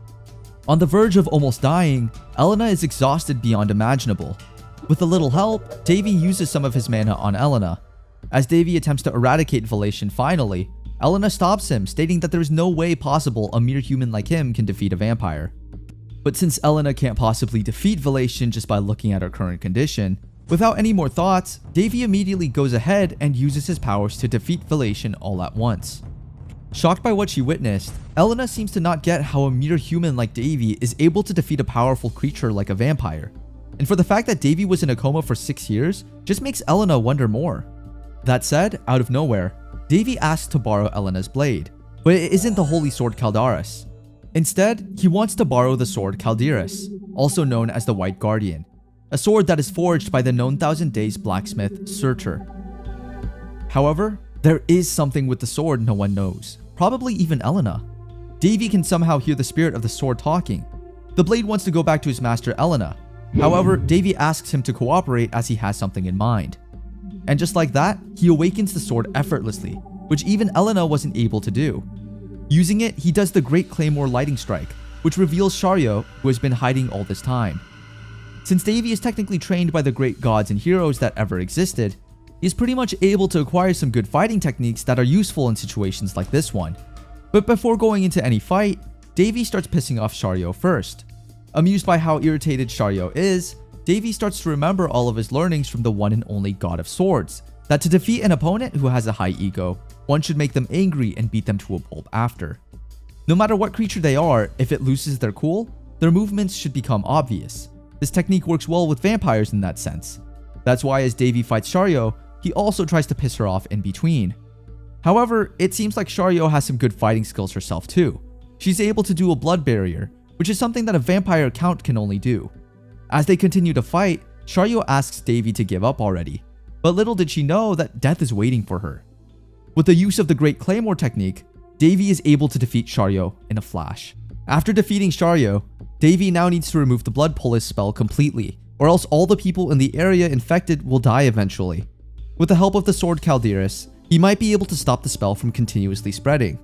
On the verge of almost dying, Elena is exhausted beyond imaginable. With a little help, Davy uses some of his mana on Elena. As Davy attempts to eradicate Velation finally, Elena stops him, stating that there is no way possible a mere human like him can defeat a vampire. But since Elena can't possibly defeat Velation just by looking at her current condition, without any more thoughts, Davy immediately goes ahead and uses his powers to defeat Velation all at once. Shocked by what she witnessed, Elena seems to not get how a mere human like Davy is able to defeat a powerful creature like a vampire. And for the fact that Davy was in a coma for 6 years just makes Elena wonder more. That said, out of nowhere, Davy asks to borrow Elena's blade, but it isn't the holy sword Caldaris. Instead, he wants to borrow the sword Calderis, also known as the White Guardian, a sword that is forged by the known Thousand Days blacksmith Surtur. However, there is something with the sword no one knows, probably even Elena. Davy can somehow hear the spirit of the sword talking. The blade wants to go back to his master Elena. However, Davy asks him to cooperate as he has something in mind. And just like that, he awakens the sword effortlessly, which even Elena wasn't able to do. Using it, he does the Great Claymore Lighting Strike, which reveals Shario, who has been hiding all this time. Since Davy is technically trained by the great gods and heroes that ever existed, he is pretty much able to acquire some good fighting techniques that are useful in situations like this one. But before going into any fight, Davy starts pissing off Shario first. Amused by how irritated Shario is, Davy starts to remember all of his learnings from the one and only God of Swords, that to defeat an opponent who has a high ego, one should make them angry and beat them to a pulp after. No matter what creature they are, if it loses their cool, their movements should become obvious. This technique works well with vampires in that sense. That's why as Davy fights Shario, he also tries to piss her off in between. However, it seems like Shario has some good fighting skills herself too. She's able to do a blood barrier, which is something that a vampire count can only do. As they continue to fight, Shario asks Davy to give up already, but little did she know that death is waiting for her. With the use of the Great Claymore technique, Davy is able to defeat Shario in a flash. After defeating Shario, Davy now needs to remove the Blood Polis spell completely, or else all the people in the area infected will die eventually. With the help of the sword Calderis, he might be able to stop the spell from continuously spreading.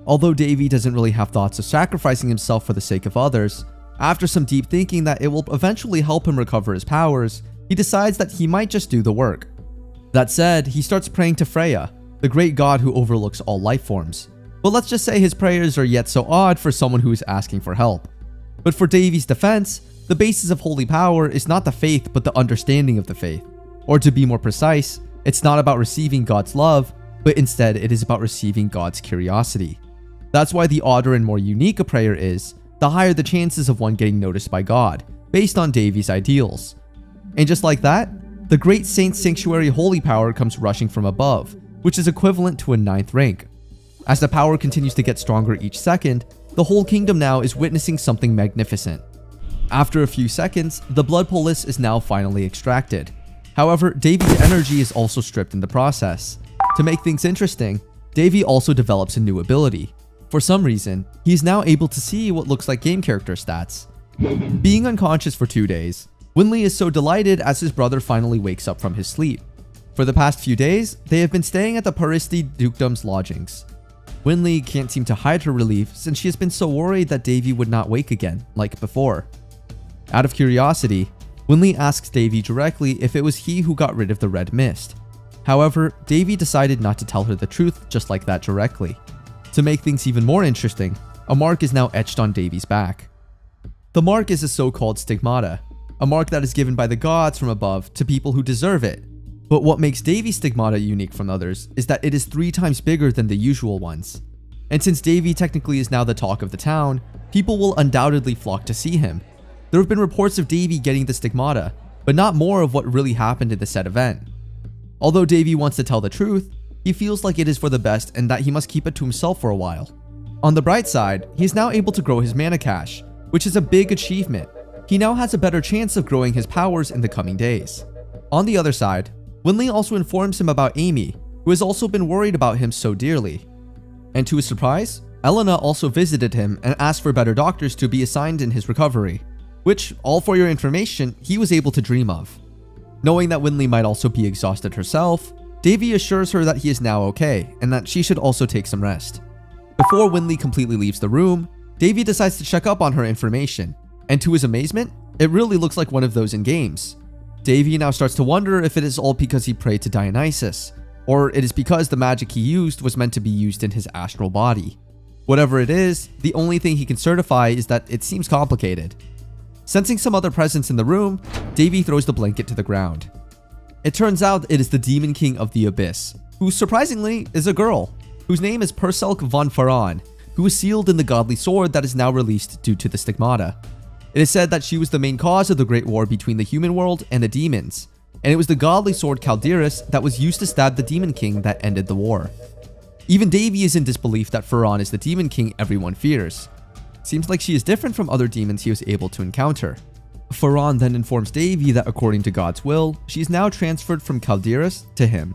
Although Davy doesn't really have thoughts of sacrificing himself for the sake of others, after some deep thinking that it will eventually help him recover his powers, he decides that he might just do the work. That said, he starts praying to Freya, the great god who overlooks all life forms. But let's just say his prayers are yet so odd for someone who is asking for help. But for Davy's defense, the basis of holy power is not the faith but the understanding of the faith. Or to be more precise, it's not about receiving God's love, but instead it is about receiving God's curiosity. That's why the odder and more unique a prayer is, the higher the chances of one getting noticed by God, based on Davy's ideals. And just like that, the Great Saint Sanctuary holy power comes rushing from above, which is equivalent to a 9th rank. As the power continues to get stronger each second, the whole kingdom now is witnessing something magnificent. After a few seconds, the Blood Polis is now finally extracted. However, Davy's energy is also stripped in the process. To make things interesting, Davy also develops a new ability. For some reason, he is now able to see what looks like game character stats. Being unconscious for 2 days, Winley is so delighted as his brother finally wakes up from his sleep. For the past few days, they have been staying at the Paristi Dukedom's lodgings. Winley can't seem to hide her relief since she has been so worried that Davy would not wake again, like before. Out of curiosity, Winley asks Davy directly if it was he who got rid of the red mist. However, Davy decided not to tell her the truth just like that directly. To make things even more interesting, a mark is now etched on Davy's back. The mark is a so-called stigmata. a mark that is given by the gods from above to people who deserve it. But what makes Davy's stigmata unique from others is that it is 3 times bigger than the usual ones. And since Davy technically is now the talk of the town, people will undoubtedly flock to see him. There have been reports of Davy getting the stigmata, but not more of what really happened in the said event. Although Davy wants to tell the truth, he feels like it is for the best and that he must keep it to himself for a while. On the bright side, he is now able to grow his mana cache, which is a big achievement. He now has a better chance of growing his powers in the coming days. On the other side, Winley also informs him about Amy, who has also been worried about him so dearly. And to his surprise, Elena also visited him and asked for better doctors to be assigned in his recovery, which, all for your information, he was able to dream of. Knowing that Winley might also be exhausted herself, Davy assures her that he is now okay and that she should also take some rest. Before Winley completely leaves the room, Davy decides to check up on her information, and to his amazement, it really looks like one of those in games. Davy now starts to wonder if it is all because he prayed to Dionysus, or it is because the magic he used was meant to be used in his astral body. Whatever it is, the only thing he can certify is that it seems complicated. Sensing some other presence in the room, Davy throws the blanket to the ground. It turns out it is the Demon King of the Abyss, who surprisingly is a girl, whose name is Perselk von Faron, who was sealed in the godly sword that is now released due to the stigmata. It is said that she was the main cause of the great war between the human world and the demons, and it was the godly sword Calderis that was used to stab the Demon King that ended the war. Even Davy is in disbelief that Faron is the Demon King everyone fears. Seems like she is different from other demons he was able to encounter. Faron then informs Davy that according to God's will, she is now transferred from Calderis to him.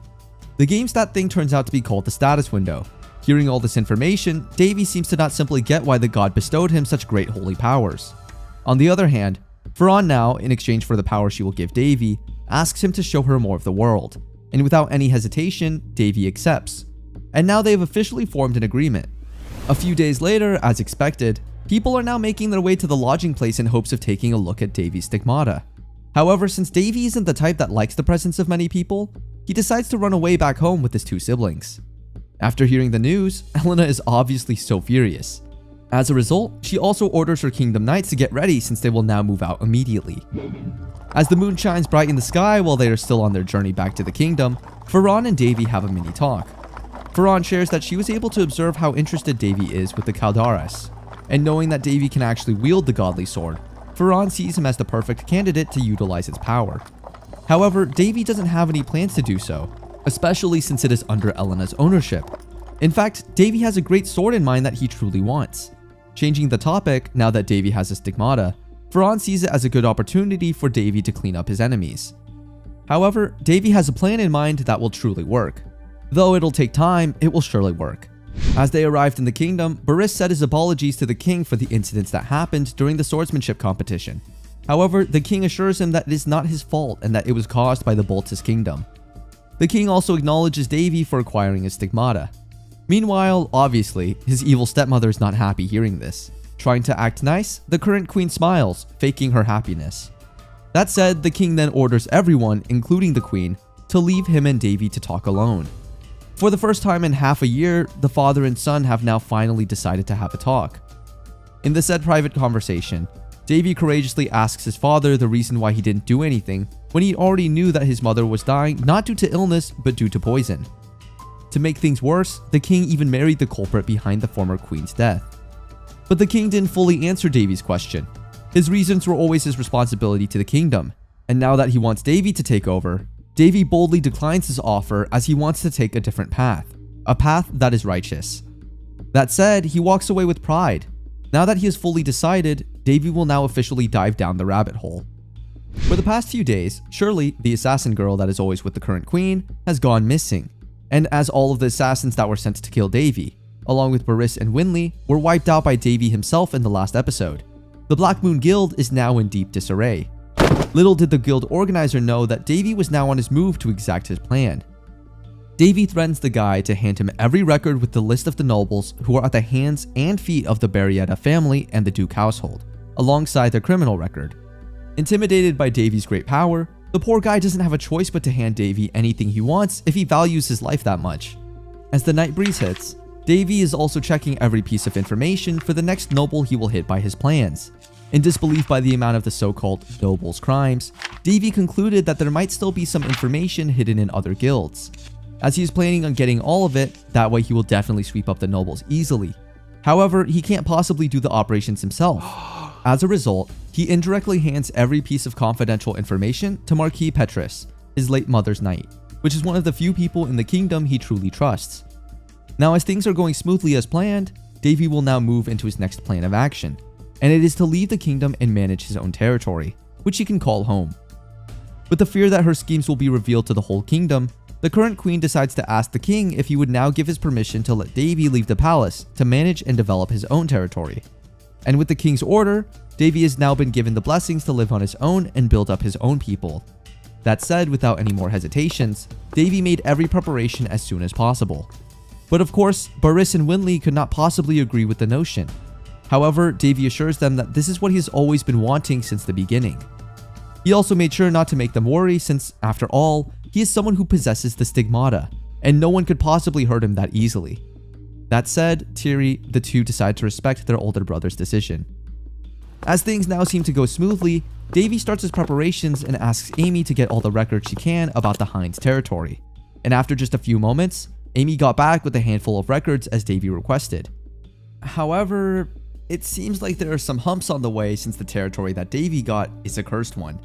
The game stat thing turns out to be called the status window. Hearing all this information, Davy seems to not simply get why the god bestowed him such great holy powers. On the other hand, Faron now, in exchange for the power she will give Davy, asks him to show her more of the world, and without any hesitation, Davy accepts. And now they have officially formed an agreement. A few days later, as expected, people are now making their way to the lodging place in hopes of taking a look at Davy's stigmata. However, since Davy isn't the type that likes the presence of many people, he decides to run away back home with his 2 siblings. After hearing the news, Elena is obviously so furious. As a result, she also orders her Kingdom Knights to get ready since they will now move out immediately. As the moon shines bright in the sky while they are still on their journey back to the kingdom, Faron and Davy have a mini talk. Faron shares that she was able to observe how interested Davy is with the Calderis, and knowing that Davy can actually wield the godly sword, Faron sees him as the perfect candidate to utilize its power. However, Davy doesn't have any plans to do so, especially since it is under Elena's ownership. In fact, Davy has a great sword in mind that he truly wants. Changing the topic, now that Davy has a stigmata, Faron sees it as a good opportunity for Davy to clean up his enemies. However, Davy has a plan in mind that will truly work. Though it'll take time, it will surely work. As they arrived in the kingdom, Baris said his apologies to the king for the incidents that happened during the swordsmanship competition. However, the king assures him that it is not his fault and that it was caused by the Boltus kingdom. The king also acknowledges Davy for acquiring his stigmata. Meanwhile, obviously, his evil stepmother is not happy hearing this. Trying to act nice, the current queen smiles, faking her happiness. That said, the king then orders everyone, including the queen, to leave him and Davy to talk alone. For the first time in half a year, the father and son have now finally decided to have a talk. In the said private conversation, Davy courageously asks his father the reason why he didn't do anything when he already knew that his mother was dying not due to illness but due to poison. To make things worse, the king even married the culprit behind the former queen's death. But the king didn't fully answer Davy's question. His reasons were always his responsibility to the kingdom, and now that he wants Davy to take over, Davy boldly declines his offer as he wants to take a different path, a path that is righteous. That said, he walks away with pride. Now that he has fully decided, Davy will now officially dive down the rabbit hole. For the past few days, Shirley, the assassin girl that is always with the current queen, has gone missing, and as all of the assassins that were sent to kill Davy, along with Baris and Winley, were wiped out by Davy himself in the last episode, the Black Moon Guild is now in deep disarray. Little did the guild organizer know that Davy was now on his move to exact his plan. Davy threatens the guy to hand him every record with the list of the nobles who are at the hands and feet of the Barrietta family and the Duke household, alongside their criminal record. Intimidated by Davy's great power, the poor guy doesn't have a choice but to hand Davy anything he wants if he values his life that much. As the night breeze hits, Davy is also checking every piece of information for the next noble he will hit by his plans. In disbelief by the amount of the so-called nobles' crimes, Davy concluded that there might still be some information hidden in other guilds. As he is planning on getting all of it, that way he will definitely sweep up the nobles easily. However, he can't possibly do the operations himself. As a result, he indirectly hands every piece of confidential information to Marquis Petrus, his late mother's knight, which is one of the few people in the kingdom he truly trusts. Now, as things are going smoothly as planned, Davy will now move into his next plan of action, and it is to leave the kingdom and manage his own territory, which he can call home. With the fear that her schemes will be revealed to the whole kingdom, the current queen decides to ask the king if he would now give his permission to let Davy leave the palace to manage and develop his own territory. And with the king's order, Davy has now been given the blessings to live on his own and build up his own people. That said, without any more hesitations, Davy made every preparation as soon as possible. But of course, Boris and Winley could not possibly agree with the notion. However, Davy assures them that this is what he has always been wanting since the beginning. He also made sure not to make them worry since, after all, he is someone who possesses the stigmata, and no one could possibly hurt him that easily. That said, Thierry, the two decide to respect their older brother's decision. As things now seem to go smoothly, Davy starts his preparations and asks Amy to get all the records she can about the Hinds territory. And after just a few moments, Amy got back with a handful of records as Davy requested. However, it seems like there are some humps on the way since the territory that Davy got is a cursed one.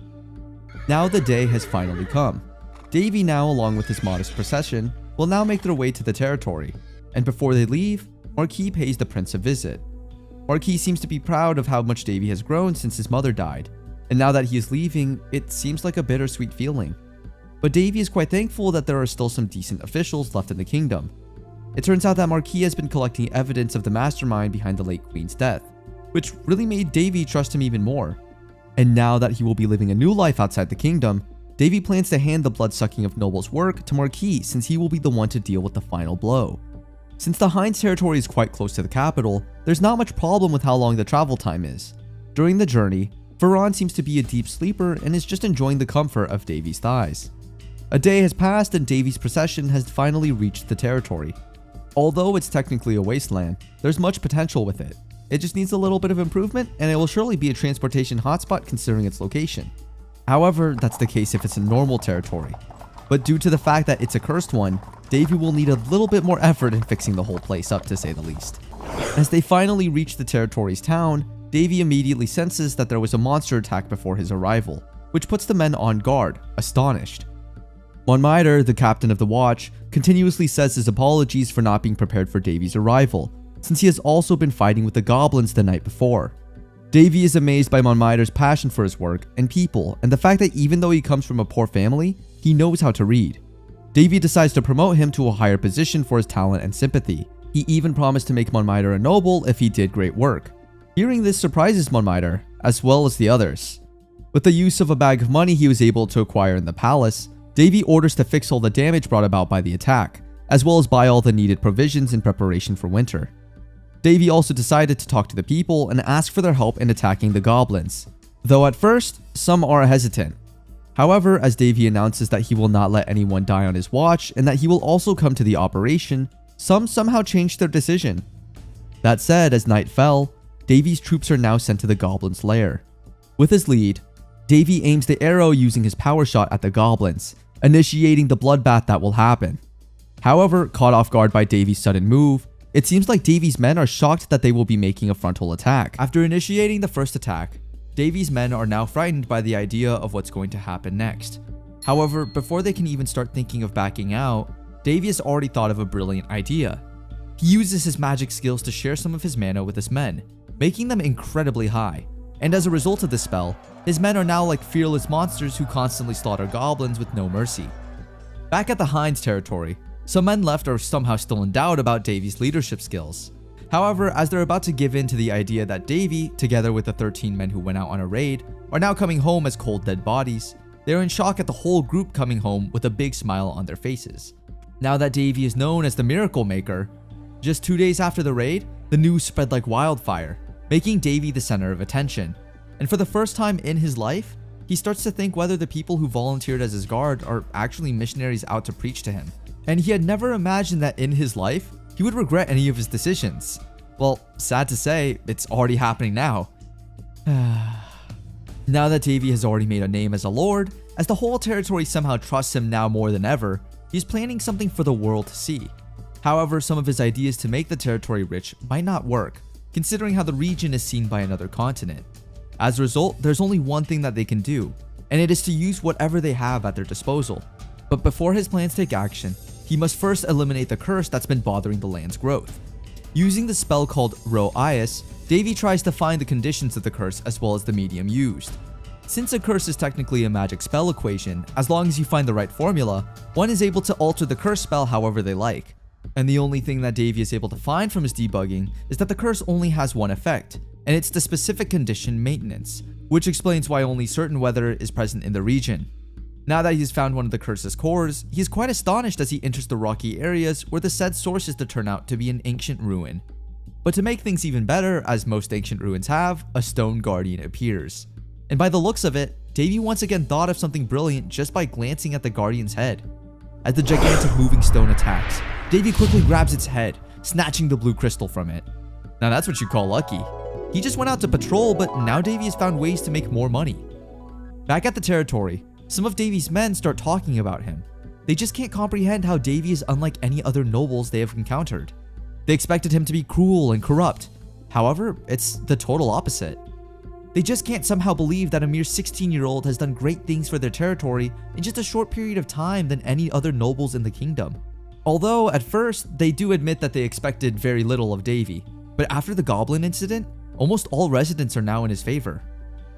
Now the day has finally come. Davy now, along with his modest procession, will now make their way to the territory, and before they leave, Marquis pays the prince a visit. Marquis seems to be proud of how much Davy has grown since his mother died, and now that he is leaving, it seems like a bittersweet feeling. But Davy is quite thankful that there are still some decent officials left in the kingdom. It turns out that Marquis has been collecting evidence of the mastermind behind the late queen's death, which really made Davy trust him even more. And now that he will be living a new life outside the kingdom, Davy plans to hand the blood-sucking of nobles' work to Marquis since he will be the one to deal with the final blow. Since the Hinds territory is quite close to the capital, there's not much problem with how long the travel time is. During the journey, Ferran seems to be a deep sleeper and is just enjoying the comfort of Davy's thighs. A day has passed and Davy's procession has finally reached the territory. Although it's technically a wasteland, there's much potential with it. It just needs a little bit of improvement and it will surely be a transportation hotspot considering its location. However, that's the case if it's a normal territory. But due to the fact that it's a cursed one, Davy will need a little bit more effort in fixing the whole place up, to say the least. As they finally reach the territory's town, Davy immediately senses that there was a monster attack before his arrival, which puts the men on guard, astonished. Monmitre, the captain of the watch, continuously says his apologies for not being prepared for Davy's arrival, since he has also been fighting with the goblins the night before. Davy is amazed by Monmitre's passion for his work and people, and the fact that even though he comes from a poor family, he knows how to read. Davy decides to promote him to a higher position for his talent and sympathy. He even promised to make Monmitre a noble if he did great work. Hearing this surprises Monmitre, as well as the others. With the use of a bag of money he was able to acquire in the palace, Davy orders to fix all the damage brought about by the attack, as well as buy all the needed provisions in preparation for winter. Davy also decided to talk to the people and ask for their help in attacking the goblins, though at first, some are hesitant. However, as Davy announces that he will not let anyone die on his watch and that he will also come to the operation, some somehow changed their decision. That said, as night fell, Davy's troops are now sent to the goblins' lair. With his lead, Davy aims the arrow using his power shot at the goblins, initiating the bloodbath that will happen. However, caught off guard by Davy's sudden move, it seems like Davy's men are shocked that they will be making a frontal attack. After initiating the first attack, Davy's men are now frightened by the idea of what's going to happen next. However, before they can even start thinking of backing out, Davy has already thought of a brilliant idea. He uses his magic skills to share some of his mana with his men, making them incredibly high, and as a result of this spell, his men are now like fearless monsters who constantly slaughter goblins with no mercy. Back at the Hinds territory, some men left are somehow still in doubt about Davy's leadership skills. However, as they're about to give in to the idea that Davy, together with the 13 men who went out on a raid, are now coming home as cold dead bodies, they are in shock at the whole group coming home with a big smile on their faces. Now that Davy is known as the Miracle Maker, just 2 days after the raid, the news spread like wildfire, making Davy the center of attention. And for the first time in his life, he starts to think whether the people who volunteered as his guard are actually missionaries out to preach to him. And he had never imagined that in his life, he would regret any of his decisions. Well, sad to say, it's already happening now. Now that Davy has already made a name as a lord, as the whole territory somehow trusts him now more than ever, he's planning something for the world to see. However, some of his ideas to make the territory rich might not work, considering how the region is seen by another continent. As a result, there's only one thing that they can do, and it is to use whatever they have at their disposal. But before his plans take action, he must first eliminate the curse that's been bothering the land's growth. Using the spell called Ro-Ias, Davy tries to find the conditions of the curse as well as the medium used. Since a curse is technically a magic spell equation, as long as you find the right formula, one is able to alter the curse spell however they like. And the only thing that Davy is able to find from his debugging is that the curse only has one effect, and it's the specific condition maintenance, which explains why only certain weather is present in the region. Now that he's found one of the curse's cores, he is quite astonished as he enters the rocky areas where the said source is to turn out to be an ancient ruin. But to make things even better, as most ancient ruins have, a stone guardian appears. And by the looks of it, Davy once again thought of something brilliant just by glancing at the guardian's head. As the gigantic moving stone attacks, Davy quickly grabs its head, snatching the blue crystal from it. Now that's what you call lucky. He just went out to patrol, but now Davy has found ways to make more money. Back at the territory, some of Davy's men start talking about him. They just can't comprehend how Davy is unlike any other nobles they have encountered. They expected him to be cruel and corrupt. However, it's the total opposite. They just can't somehow believe that a mere 16-year-old has done great things for their territory in just a short period of time than any other nobles in the kingdom. Although, at first, they do admit that they expected very little of Davy, but after the goblin incident, almost all residents are now in his favor.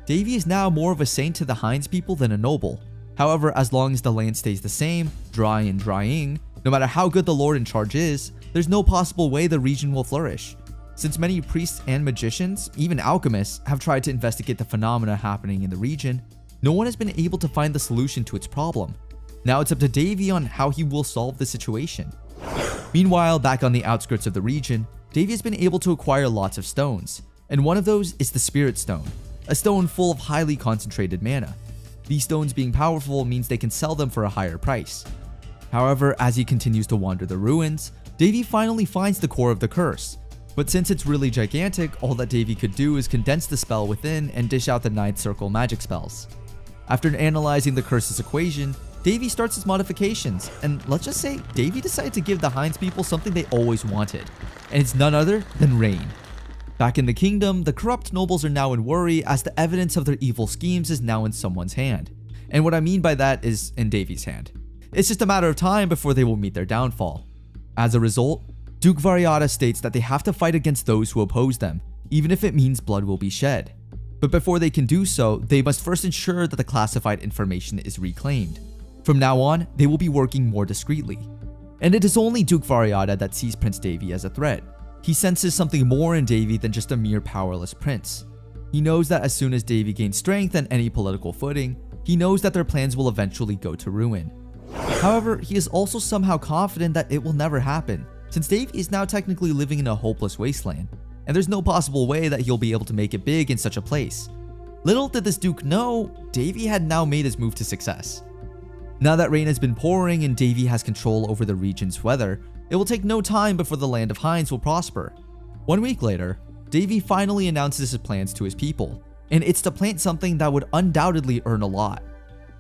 Davy is now more of a saint to the Hinds people than a noble. However, as long as the land stays the same, dry and drying, no matter how good the lord in charge is, there's no possible way the region will flourish. Since many priests and magicians, even alchemists, have tried to investigate the phenomena happening in the region, no one has been able to find the solution to its problem. Now it's up to Davy on how he will solve the situation. Meanwhile, back on the outskirts of the region, Davy has been able to acquire lots of stones, and one of those is the Spirit Stone, a stone full of highly concentrated mana. These stones being powerful means they can sell them for a higher price. However, as he continues to wander the ruins, Davy finally finds the core of the curse. But since it's really gigantic, all that Davy could do is condense the spell within and dish out the 9th circle magic spells. After analyzing the curse's equation, Davy starts his modifications, and let's just say Davy decided to give the Hinds people something they always wanted, and it's none other than rain. Back in the kingdom, the corrupt nobles are now in worry as the evidence of their evil schemes is now in someone's hand. And what I mean by that is in Davy's hand. It's just a matter of time before they will meet their downfall. As a result, Duke Variata states that they have to fight against those who oppose them, even if it means blood will be shed. But before they can do so, they must first ensure that the classified information is reclaimed. From now on, they will be working more discreetly. And it is only Duke Variata that sees Prince Davy as a threat. He senses something more in Davy than just a mere powerless prince. He knows that as soon as Davy gains strength and any political footing, he knows that their plans will eventually go to ruin. However, he is also somehow confident that it will never happen, since Davy is now technically living in a hopeless wasteland, and there's no possible way that he'll be able to make it big in such a place. Little did this Duke know, Davy had now made his move to success. Now that rain has been pouring and Davy has control over the region's weather, it will take no time before the land of Hinds will prosper. 1 week later, Davy finally announces his plans to his people, and it's to plant something that would undoubtedly earn a lot.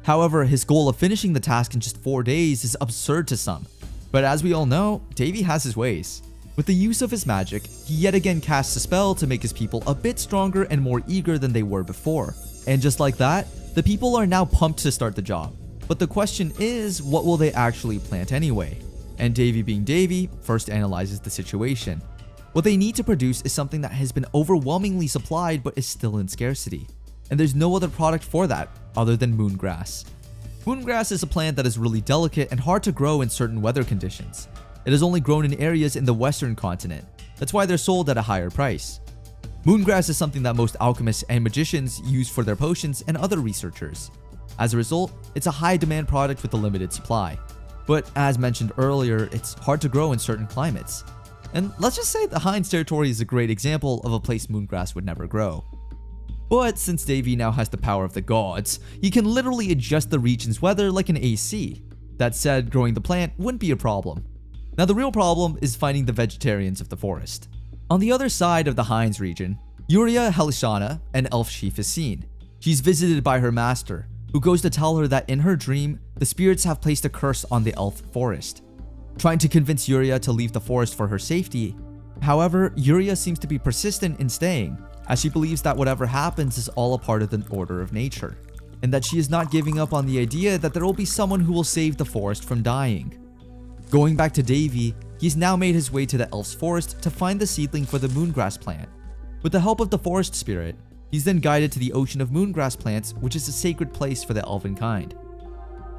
However, his goal of finishing the task in just 4 days is absurd to some. But as we all know, Davy has his ways. With the use of his magic, he yet again casts a spell to make his people a bit stronger and more eager than they were before. And just like that, the people are now pumped to start the job. But the question is, what will they actually plant anyway? And Davy being Davy, first analyzes the situation. What they need to produce is something that has been overwhelmingly supplied but is still in scarcity. And there's no other product for that other than moongrass. Moongrass is a plant that is really delicate and hard to grow in certain weather conditions. It is only grown in areas in the western continent. That's why they're sold at a higher price. Moongrass is something that most alchemists and magicians use for their potions and other researchers. As a result, it's a high demand product with a limited supply. But as mentioned earlier, it's hard to grow in certain climates. And let's just say the Hinds territory is a great example of a place moongrass would never grow. But since Davy now has the power of the gods, he can literally adjust the region's weather like an AC. That said, growing the plant wouldn't be a problem. Now the real problem is finding the vegetarians of the forest. On the other side of the Hinds region, Yuria Helishana, an elf chief, is seen. She's visited by her master, who goes to tell her that in her dream, the spirits have placed a curse on the elf forest, trying to convince Yuria to leave the forest for her safety. However, Yuria seems to be persistent in staying, as she believes that whatever happens is all a part of the order of nature, and that she is not giving up on the idea that there will be someone who will save the forest from dying. Going back to Davy, he's now made his way to the elf's forest to find the seedling for the moongrass plant. With the help of the forest spirit, he's then guided to the ocean of moongrass plants, which is a sacred place for the elven kind.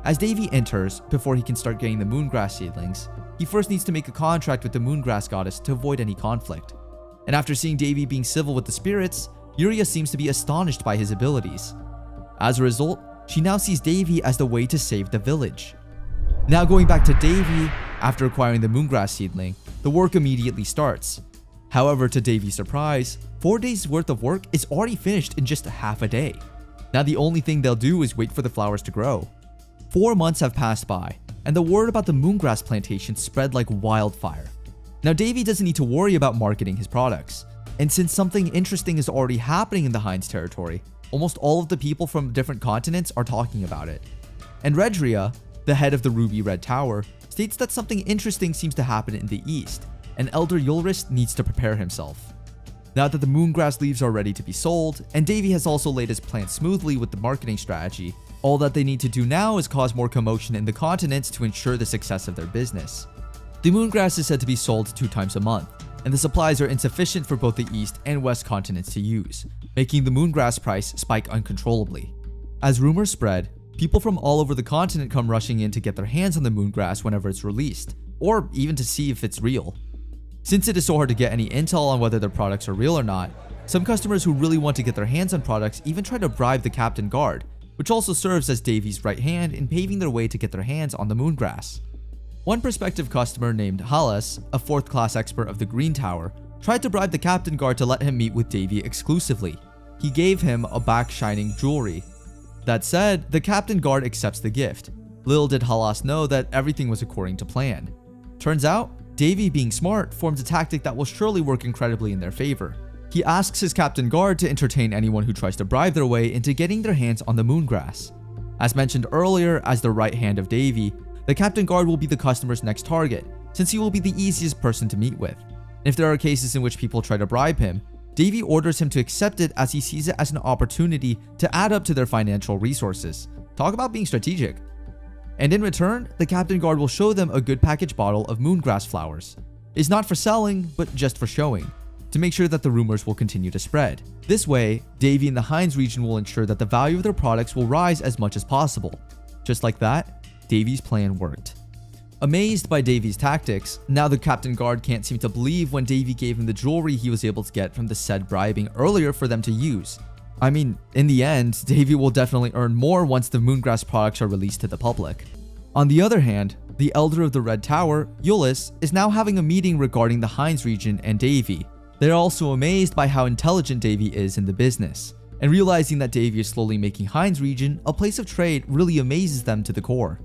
As Davy enters, before he can start getting the moongrass seedlings, he first needs to make a contract with the moongrass goddess to avoid any conflict. And after seeing Davy being civil with the spirits, Yuria seems to be astonished by his abilities. As a result, she now sees Davy as the way to save the village. Now going back to Davy, after acquiring the moongrass seedling, the work immediately starts. However, to Davy's surprise, 4 days worth of work is already finished in just half a day. Now the only thing they'll do is wait for the flowers to grow. 4 months have passed by, and the word about the moongrass plantation spread like wildfire. Now Davy doesn't need to worry about marketing his products, and since something interesting is already happening in the Hinds territory, almost all of the people from different continents are talking about it. And Redria, the head of the Ruby Red Tower, states that something interesting seems to happen in the east, and Elder Yulrist needs to prepare himself. Now that the moongrass leaves are ready to be sold, and Davy has also laid his plan smoothly with the marketing strategy, all that they need to do now is cause more commotion in the continents to ensure the success of their business. The moongrass is said to be sold 2 times a month, and the supplies are insufficient for both the east and west continents to use, making the moongrass price spike uncontrollably. As rumors spread, people from all over the continent come rushing in to get their hands on the moongrass whenever it's released, or even to see if it's real. Since it is so hard to get any intel on whether their products are real or not, some customers who really want to get their hands on products even try to bribe the captain guard, which also serves as Davy's right hand in paving their way to get their hands on the moongrass. One prospective customer named Halas, a 4th class expert of the Green Tower, tried to bribe the captain guard to let him meet with Davy exclusively. He gave him a back-shining jewelry. That said, the captain guard accepts the gift. Little did Halas know that everything was according to plan. Turns out, Davy, being smart, forms a tactic that will surely work incredibly in their favor. He asks his captain guard to entertain anyone who tries to bribe their way into getting their hands on the moongrass. As mentioned earlier, as the right hand of Davy, the captain guard will be the customer's next target, since he will be the easiest person to meet with. If there are cases in which people try to bribe him, Davy orders him to accept it as he sees it as an opportunity to add up to their financial resources. Talk about being strategic. And in return, the captain guard will show them a good packaged bottle of moongrass flowers. It's not for selling, but just for showing, to make sure that the rumors will continue to spread. This way, Davy and the Hinds region will ensure that the value of their products will rise as much as possible. Just like that, Davy's plan worked. Amazed by Davy's tactics, now the captain guard can't seem to believe when Davy gave him the jewelry he was able to get from the said bribing earlier for them to use. I mean, in the end, Davy will definitely earn more once the moongrass products are released to the public. On the other hand, the Elder of the Red Tower, Yulis, is now having a meeting regarding the Hinds region and Davy. They're also amazed by how intelligent Davy is in the business, and realizing that Davy is slowly making Hinds region a place of trade really amazes them to the core.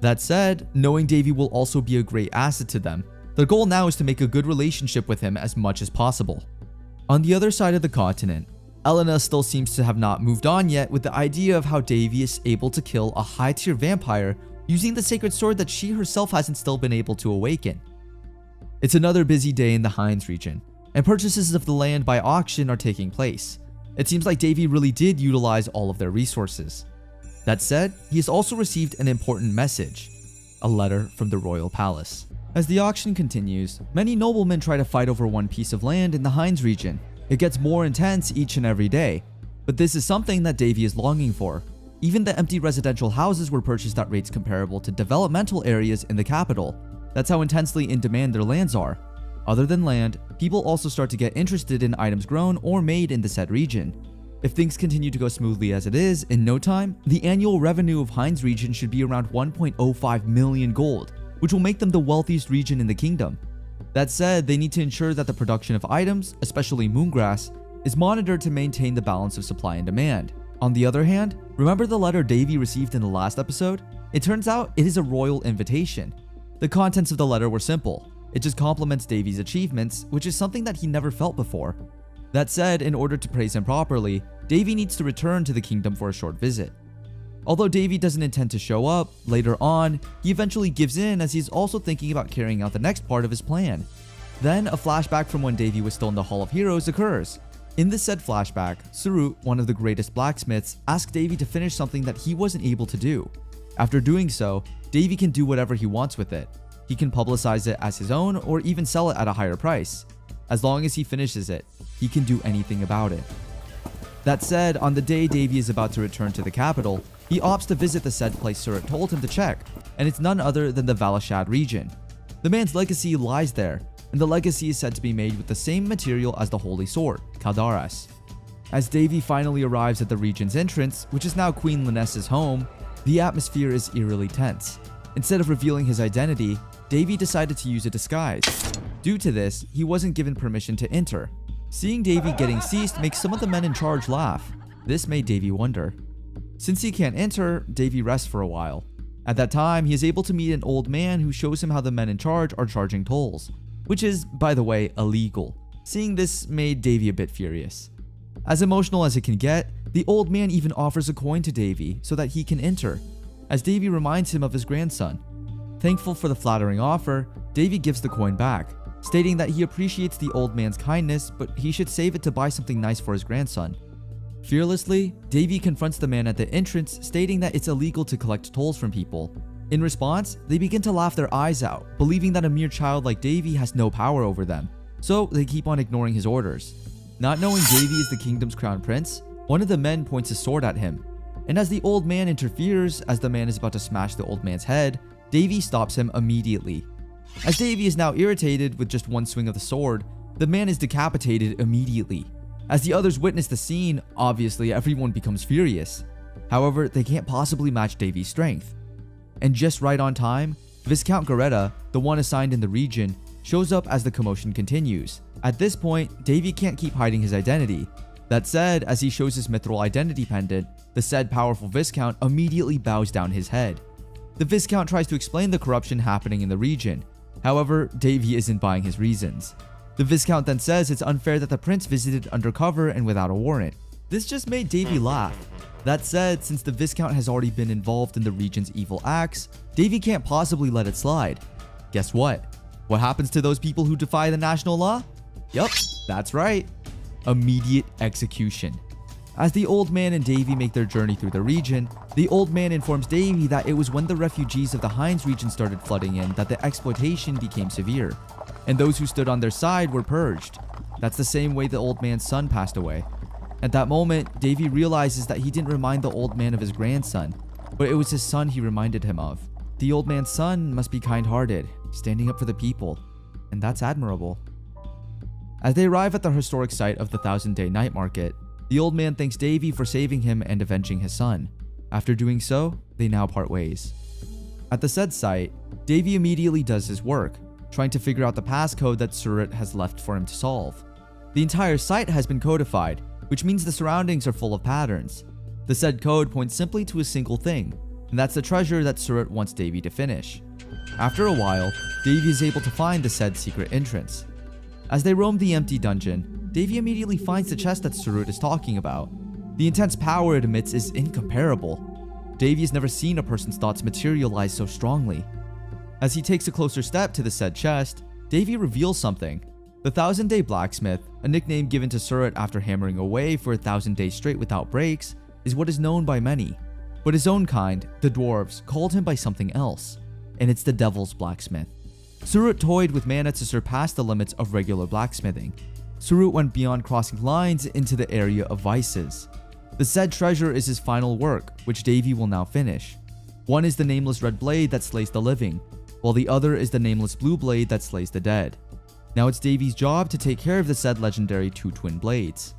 That said, knowing Davy will also be a great asset to them, their goal now is to make a good relationship with him as much as possible. On the other side of the continent, Elena still seems to have not moved on yet with the idea of how Davy is able to kill a high-tier vampire using the sacred sword that she herself hasn't still been able to awaken. It's another busy day in the Hinds region, and purchases of the land by auction are taking place. It seems like Davy really did utilize all of their resources. That said, he has also received an important message, a letter from the royal palace. As the auction continues, many noblemen try to fight over one piece of land in the Hinds region. It gets more intense each and every day, but this is something that Davy is longing for. Even the empty residential houses were purchased at rates comparable to developmental areas in the capital. That's how intensely in demand their lands are. Other than land, people also start to get interested in items grown or made in the said region. If things continue to go smoothly as it is, in no time, the annual revenue of Hinds region should be around 1.05 million gold, which will make them the wealthiest region in the kingdom. That said, they need to ensure that the production of items, especially moongrass, is monitored to maintain the balance of supply and demand. On the other hand, remember the letter Davy received in the last episode? It turns out it is a royal invitation. The contents of the letter were simple. It just compliments Davy's achievements, which is something that he never felt before. That said, in order to praise him properly, Davy needs to return to the kingdom for a short visit. Although Davy doesn't intend to show up, later on, he eventually gives in as he's also thinking about carrying out the next part of his plan. Then, a flashback from when Davy was still in the Hall of Heroes occurs. In this said flashback, Surut, one of the greatest blacksmiths, asks Davy to finish something that he wasn't able to do. After doing so, Davy can do whatever he wants with it. He can publicize it as his own or even sell it at a higher price. As long as he finishes it, he can do anything about it. That said, on the day Davy is about to return to the capital, he opts to visit the said place Surut told him to check, and it's none other than the Valashad region. The man's legacy lies there, and the legacy is said to be made with the same material as the Holy Sword, Kaldaras. As Davy finally arrives at the region's entrance, which is now Queen Linessa's home, the atmosphere is eerily tense. Instead of revealing his identity, Davy decided to use a disguise. Due to this, he wasn't given permission to enter. Seeing Davy getting seized makes some of the men in charge laugh. This made Davy wonder. Since he can't enter, Davy rests for a while. At that time, he is able to meet an old man who shows him how the men in charge are charging tolls, which is, by the way, illegal. Seeing this made Davy a bit furious. As emotional as it can get, the old man even offers a coin to Davy so that he can enter, as Davy reminds him of his grandson. Thankful for the flattering offer, Davy gives the coin back, stating that he appreciates the old man's kindness, but he should save it to buy something nice for his grandson. Fearlessly, Davy confronts the man at the entrance, stating that it's illegal to collect tolls from people. In response, they begin to laugh their eyes out, believing that a mere child like Davy has no power over them, so they keep on ignoring his orders. Not knowing Davy is the kingdom's crown prince, one of the men points his sword at him, and as the old man interferes as the man is about to smash the old man's head, Davy stops him immediately. As Davy is now irritated with just one swing of the sword, the man is decapitated immediately. As the others witness the scene, obviously everyone becomes furious. However, they can't possibly match Davy's strength. And just right on time, Viscount Garetta, the one assigned in the region, shows up as the commotion continues. At this point, Davy can't keep hiding his identity. That said, as he shows his mithril identity pendant, the said powerful Viscount immediately bows down his head. The Viscount tries to explain the corruption happening in the region. However, Davy isn't buying his reasons. The Viscount then says it's unfair that the prince visited undercover and without a warrant. This just made Davy laugh. That said, since the Viscount has already been involved in the region's evil acts, Davy can't possibly let it slide. Guess what? What happens to those people who defy the national law? Yup, that's right. Immediate execution. As the old man and Davy make their journey through the region, the old man informs Davy that it was when the refugees of the Hines region started flooding in that the exploitation became severe, and those who stood on their side were purged. That's the same way the old man's son passed away. At that moment, Davy realizes that he didn't remind the old man of his grandson, but it was his son he reminded him of. The old man's son must be kind-hearted, standing up for the people, and that's admirable. As they arrive at the historic site of the Thousand-Day Night Market, the old man thanks Davy for saving him and avenging his son. After doing so, they now part ways. At the said site, Davy immediately does his work, trying to figure out the passcode that Surut has left for him to solve. The entire site has been codified, which means the surroundings are full of patterns. The said code points simply to a single thing, and that's the treasure that Surut wants Davy to finish. After a while, Davy is able to find the said secret entrance. As they roam the empty dungeon, Davy immediately finds the chest that Surut is talking about. The intense power it emits is incomparable. Davy has never seen a person's thoughts materialize so strongly. As he takes a closer step to the said chest, Davy reveals something. The Thousand-Day Blacksmith, a nickname given to Surut after hammering away for 1,000 days straight without breaks, is what is known by many. But his own kind, the dwarves, called him by something else, and it's the Devil's Blacksmith. Surut toyed with mana to surpass the limits of regular blacksmithing. Surut went beyond crossing lines into the area of vices. The said treasure is his final work, which Davy will now finish. One is the nameless red blade that slays the living, while the other is the nameless blue blade that slays the dead. Now it's Davy's job to take care of the said legendary two twin blades.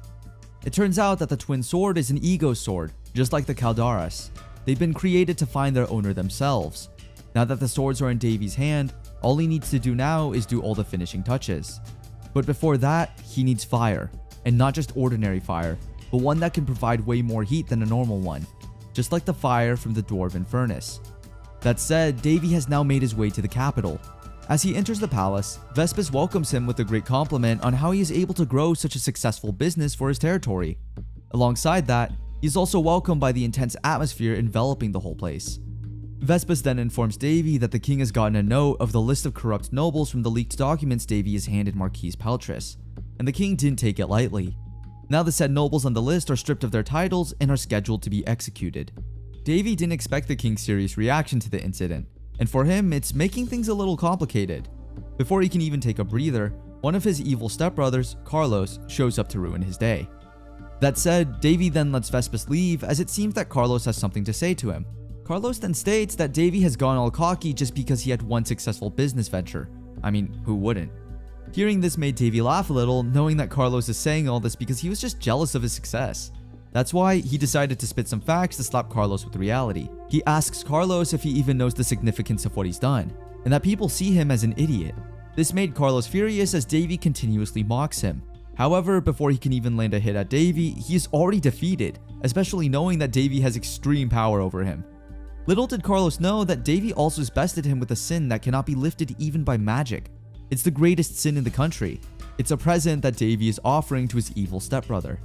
It turns out that the twin sword is an ego sword, just like the Kaldaras. They've been created to find their owner themselves. Now that the swords are in Davy's hand, all he needs to do now is do all the finishing touches. But before that, he needs fire, and not just ordinary fire, but one that can provide way more heat than a normal one, just like the fire from the dwarven furnace. That said, Davy has now made his way to the capital. As he enters the palace, Vespus welcomes him with a great compliment on how he is able to grow such a successful business for his territory. Alongside that, he is also welcomed by the intense atmosphere enveloping the whole place. Vespus then informs Davy that the king has gotten a note of the list of corrupt nobles from the leaked documents Davy has handed Marquise Peltras, and the king didn't take it lightly. Now the said nobles on the list are stripped of their titles and are scheduled to be executed. Davy didn't expect the king's serious reaction to the incident, and for him, it's making things a little complicated. Before he can even take a breather, one of his evil stepbrothers, Carlos, shows up to ruin his day. That said, Davy then lets Vespus leave as it seems that Carlos has something to say to him. Carlos then states that Davy has gone all cocky just because he had one successful business venture. I mean, who wouldn't? Hearing this made Davy laugh a little, knowing that Carlos is saying all this because he was just jealous of his success. That's why he decided to spit some facts to slap Carlos with reality. He asks Carlos if he even knows the significance of what he's done, and that people see him as an idiot. This made Carlos furious as Davy continuously mocks him. However, before he can even land a hit at Davy, he is already defeated, especially knowing that Davy has extreme power over him. Little did Carlos know that Davy also has bested him with a sin that cannot be lifted even by magic. It's the greatest sin in the country. It's a present that Davy is offering to his evil stepbrother.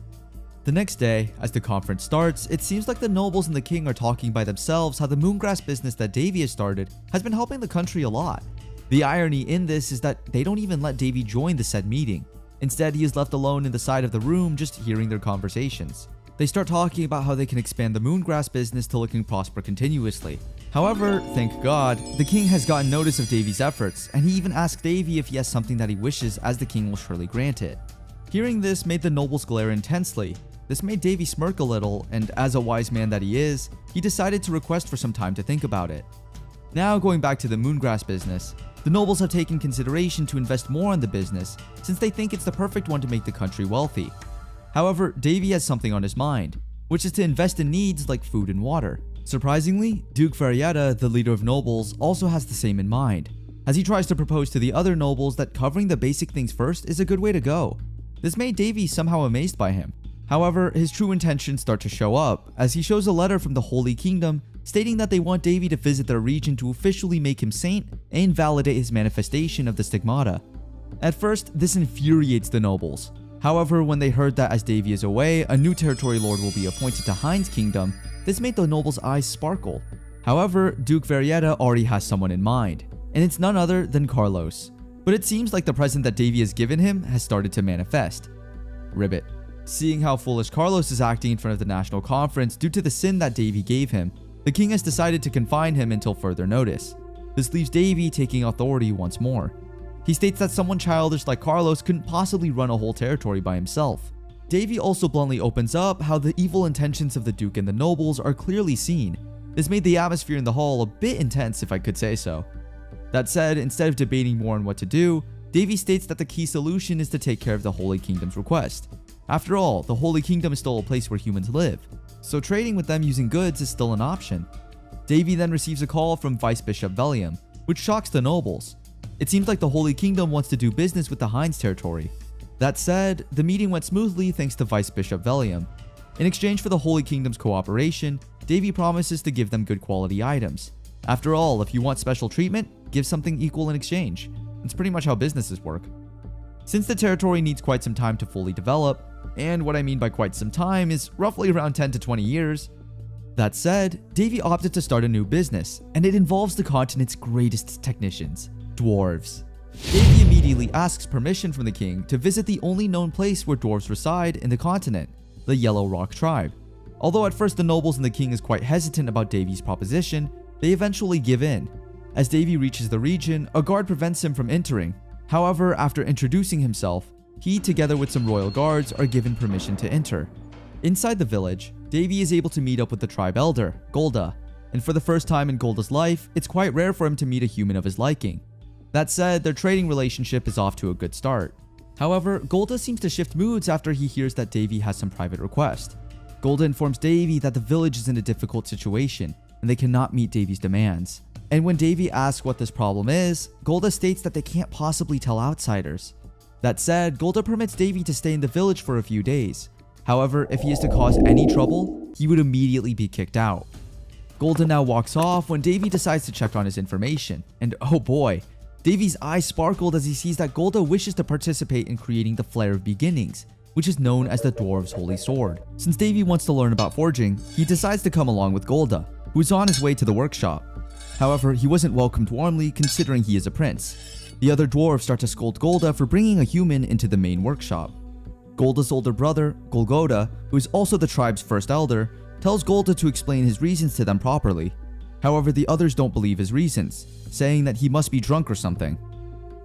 The next day, as the conference starts, it seems like the nobles and the king are talking by themselves how the moongrass business that Davy has started has been helping the country a lot. The irony in this is that they don't even let Davy join the said meeting. Instead, he is left alone in the side of the room just hearing their conversations. They start talking about how they can expand the moongrass business till it can prosper continuously. However, thank God, the king has gotten notice of Davy's efforts, and he even asked Davy if he has something that he wishes, as the king will surely grant it. Hearing this made the nobles glare intensely. This made Davy smirk a little, and as a wise man that he is, he decided to request for some time to think about it. Now going back to the moongrass business, the nobles have taken consideration to invest more in the business since they think it's the perfect one to make the country wealthy. However, Davy has something on his mind, which is to invest in needs like food and water. Surprisingly, Duke Varietta, the leader of nobles, also has the same in mind, as he tries to propose to the other nobles that covering the basic things first is a good way to go. This made Davy somehow amazed by him. However, his true intentions start to show up, as he shows a letter from the Holy Kingdom stating that they want Davy to visit their region to officially make him saint and validate his manifestation of the stigmata. At first, this infuriates the nobles. However, when they heard that as Davy is away, a new territory lord will be appointed to Hind's kingdom, this made the nobles' eyes sparkle. However, Duke Varietta already has someone in mind, and it's none other than Carlos. But it seems like the present that Davy has given him has started to manifest. Ribbit. Seeing how foolish Carlos is acting in front of the national conference due to the sin that Davy gave him, the king has decided to confine him until further notice. This leaves Davy taking authority once more. He states that someone childish like Carlos couldn't possibly run a whole territory by himself. Davy also bluntly opens up how the evil intentions of the Duke and the nobles are clearly seen. This made the atmosphere in the hall a bit intense, if I could say so. That said, instead of debating more on what to do, Davy states that the key solution is to take care of the Holy Kingdom's request. After all, the Holy Kingdom is still a place where humans live, so trading with them using goods is still an option. Davy then receives a call from Vice Bishop Velium, which shocks the nobles. It seems like the Holy Kingdom wants to do business with the Hinds territory. That said, the meeting went smoothly thanks to Vice Bishop Velium. In exchange for the Holy Kingdom's cooperation, Davy promises to give them good quality items. After all, if you want special treatment, give something equal in exchange. It's pretty much how businesses work. Since the territory needs quite some time to fully develop, and what I mean by quite some time is roughly around 10 to 20 years. That said, Davy opted to start a new business, and it involves the continent's greatest technicians, dwarves. Davy immediately asks permission from the king to visit the only known place where dwarves reside in the continent, the Yellow Rock tribe. Although at first the nobles and the king is quite hesitant about Davy's proposition, they eventually give in. As Davy reaches the region, a guard prevents him from entering. However, after introducing himself, he, together with some royal guards, are given permission to enter. Inside the village, Davy is able to meet up with the tribe elder, Golda, and for the first time in Golda's life, it's quite rare for him to meet a human of his liking. That said, their trading relationship is off to a good start. However, Golda seems to shift moods after he hears that Davy has some private request. Golda informs Davy that the village is in a difficult situation, and they cannot meet Davy's demands. And when Davy asks what this problem is, Golda states that they can't possibly tell outsiders. That said, Golda permits Davy to stay in the village for a few days. However, if he is to cause any trouble, he would immediately be kicked out. Golda now walks off when Davy decides to check on his information, and oh boy, Davy's eyes sparkled as he sees that Golda wishes to participate in creating the Flare of Beginnings, which is known as the Dwarves' Holy Sword. Since Davy wants to learn about forging, he decides to come along with Golda, who is on his way to the workshop. However, he wasn't welcomed warmly considering he is a prince. The other dwarves start to scold Golda for bringing a human into the main workshop. Golda's older brother, Golgoda, who is also the tribe's first elder, tells Golda to explain his reasons to them properly. However, the others don't believe his reasons, saying that he must be drunk or something.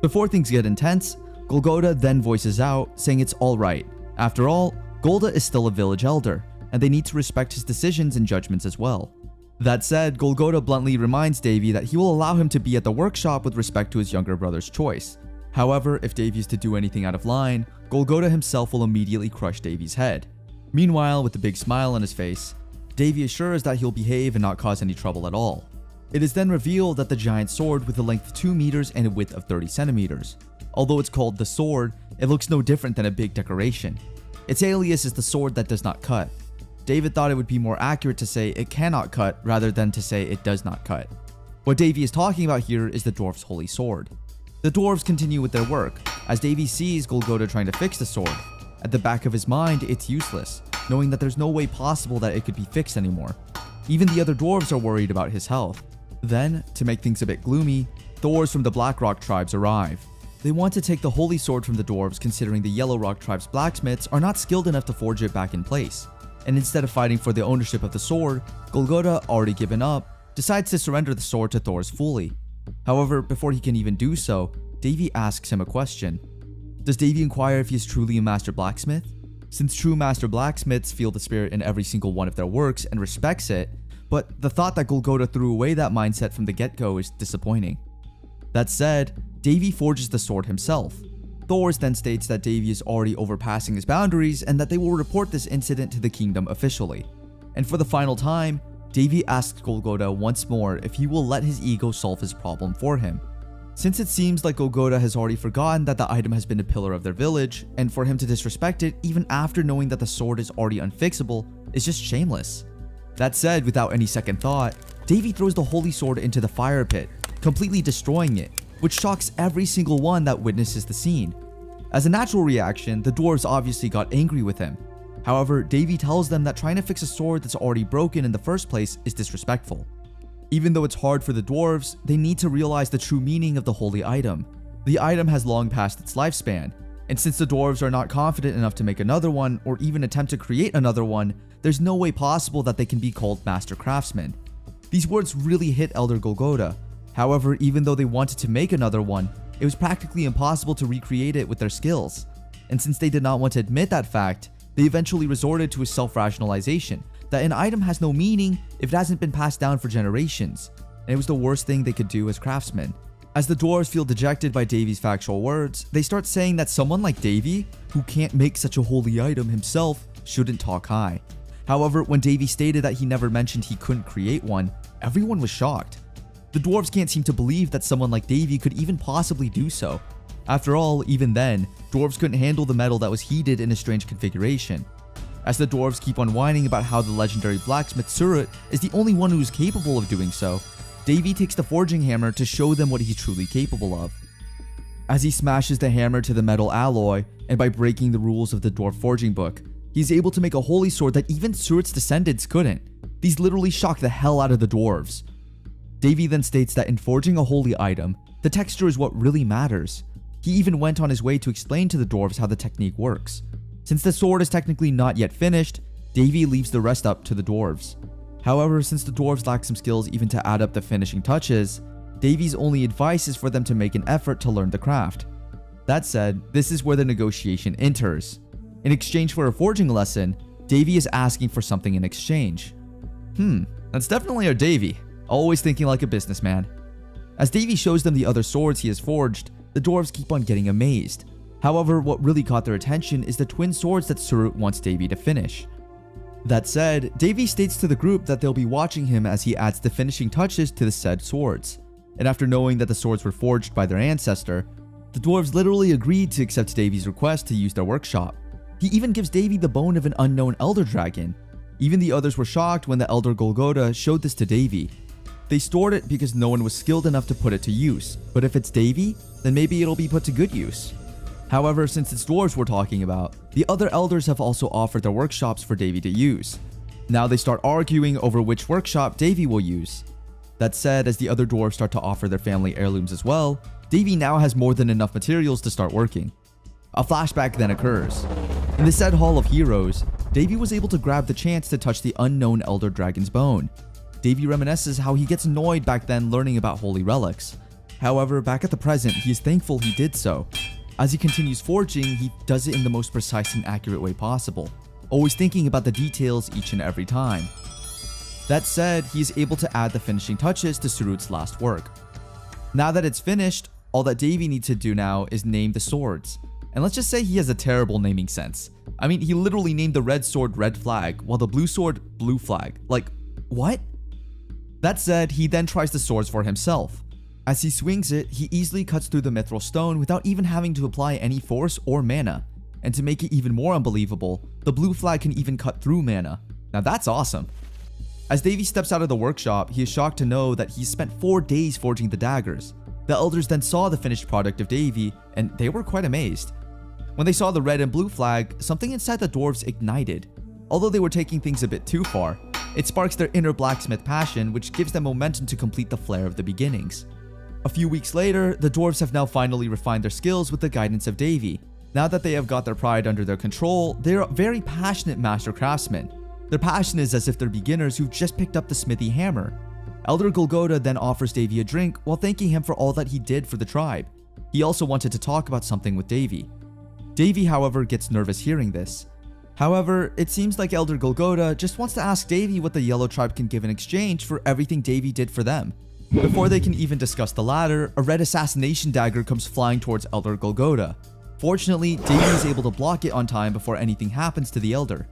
Before things get intense, Golgoda then voices out, saying it's alright. After all, Golda is still a village elder, and they need to respect his decisions and judgments as well. That said, Golgoda bluntly reminds Davy that he will allow him to be at the workshop with respect to his younger brother's choice. However, if Davy is to do anything out of line, Golgoda himself will immediately crush Davy's head. Meanwhile, with a big smile on his face, Davy assures that he'll behave and not cause any trouble at all. It is then revealed that the giant sword with a length of 2 meters and a width of 30 centimeters. Although it's called the sword, it looks no different than a big decoration. Its alias is the sword that does not cut. David thought it would be more accurate to say it cannot cut rather than to say it does not cut. What Davy is talking about here is the dwarf's holy sword. The dwarves continue with their work, as Davy sees Golgoda trying to fix the sword. At the back of his mind, it's useless, knowing that there's no way possible that it could be fixed anymore. Even the other dwarves are worried about his health. Then, to make things a bit gloomy, Thors from the Black Rock tribes arrive. They want to take the holy sword from the dwarves considering the Yellow Rock tribe's blacksmiths are not skilled enough to forge it back in place. And instead of fighting for the ownership of the sword, Golgoda, already given up, decides to surrender the sword to Thors fully. However, before he can even do so, Davy asks him a question. Does Davy inquire if he is truly a master blacksmith? Since true master blacksmiths feel the spirit in every single one of their works and respects it, but the thought that Golgoda threw away that mindset from the get-go is disappointing. That said, Davy forges the sword himself. Thors then states that Davy is already overpassing his boundaries and that they will report this incident to the kingdom officially. And for the final time, Davy asks Golgoda once more if he will let his ego solve his problem for him. Since it seems like Golgoda has already forgotten that the item has been a pillar of their village, and for him to disrespect it even after knowing that the sword is already unfixable is just shameless. That said, without any second thought, Davy throws the holy sword into the fire pit, completely destroying it, which shocks every single one that witnesses the scene. As a natural reaction, the dwarves obviously got angry with him. However, Davy tells them that trying to fix a sword that's already broken in the first place is disrespectful. Even though it's hard for the dwarves, they need to realize the true meaning of the holy item. The item has long passed its lifespan, and since the dwarves are not confident enough to make another one or even attempt to create another one, there's no way possible that they can be called master craftsmen. These words really hit Elder Golgoda. However, even though they wanted to make another one, it was practically impossible to recreate it with their skills. And since they did not want to admit that fact, they eventually resorted to a self-rationalization that an item has no meaning if it hasn't been passed down for generations, and it was the worst thing they could do as craftsmen. As the dwarves feel dejected by Davy's factual words, they start saying that someone like Davy, who can't make such a holy item himself, shouldn't talk high. However, when Davy stated that he never mentioned he couldn't create one, everyone was shocked. The dwarves can't seem to believe that someone like Davy could even possibly do so. After all, even then, dwarves couldn't handle the metal that was heated in a strange configuration. As the dwarves keep on whining about how the legendary blacksmith Surut is the only one who is capable of doing so, Davy takes the forging hammer to show them what he's truly capable of. As he smashes the hammer to the metal alloy, and by breaking the rules of the dwarf forging book, he's able to make a holy sword that even Surut's descendants couldn't. These literally shock the hell out of the dwarves. Davy then states that in forging a holy item, the texture is what really matters. He even went on his way to explain to the dwarves how the technique works. Since the sword is technically not yet finished, Davy leaves the rest up to the dwarves. However, since the dwarves lack some skills even to add up the finishing touches, Davy's only advice is for them to make an effort to learn the craft. That said, this is where the negotiation enters. In exchange for a forging lesson, Davy is asking for something in exchange. That's definitely our Davy, always thinking like a businessman. As Davy shows them the other swords he has forged, the dwarves keep on getting amazed. However, what really caught their attention is the twin swords that Surut wants Davy to finish. That said, Davy states to the group that they'll be watching him as he adds the finishing touches to the said swords. And after knowing that the swords were forged by their ancestor, the dwarves literally agreed to accept Davy's request to use their workshop. He even gives Davy the bone of an unknown elder dragon. Even the others were shocked when the elder Golgoda showed this to Davy. They stored it because no one was skilled enough to put it to use, but if it's Davy, then maybe it'll be put to good use. However, since it's dwarves we're talking about, the other elders have also offered their workshops for Davy to use. Now they start arguing over which workshop Davy will use. That said, as the other dwarves start to offer their family heirlooms as well, Davy now has more than enough materials to start working. A flashback then occurs. In the said Hall of Heroes, Davy was able to grab the chance to touch the unknown Elder Dragon's bone. Davy reminisces how he gets annoyed back then learning about holy relics. However, back at the present, he is thankful he did so. As he continues forging, he does it in the most precise and accurate way possible, always thinking about the details each and every time. That said, he is able to add the finishing touches to Surut's last work. Now that it's finished, all that Davy needs to do now is name the swords. And let's just say he has a terrible naming sense. I mean, he literally named the red sword Red Flag, while the blue sword Blue Flag. Like, what? That said, he then tries the swords for himself. As he swings it, he easily cuts through the mithril stone without even having to apply any force or mana. And to make it even more unbelievable, the blue flag can even cut through mana. Now that's awesome. As Davy steps out of the workshop, he is shocked to know that he spent 4 days forging the daggers. The elders then saw the finished product of Davy, and they were quite amazed. When they saw the red and blue flag, something inside the dwarves ignited. Although they were taking things a bit too far, it sparks their inner blacksmith passion, which gives them momentum to complete the flare of the beginnings. A few weeks later, the dwarves have now finally refined their skills with the guidance of Davy. Now that they have got their pride under their control, they are very passionate master craftsmen. Their passion is as if they're beginners who've just picked up the smithy hammer. Elder Golgotha then offers Davy a drink while thanking him for all that he did for the tribe. He also wanted to talk about something with Davy. Davy, however, gets nervous hearing this. However, it seems like Elder Golgotha just wants to ask Davy what the Yellow Tribe can give in exchange for everything Davy did for them. Before they can even discuss the latter, a red assassination dagger comes flying towards Elder Golgotha. Fortunately, Davy is able to block it on time before anything happens to the Elder.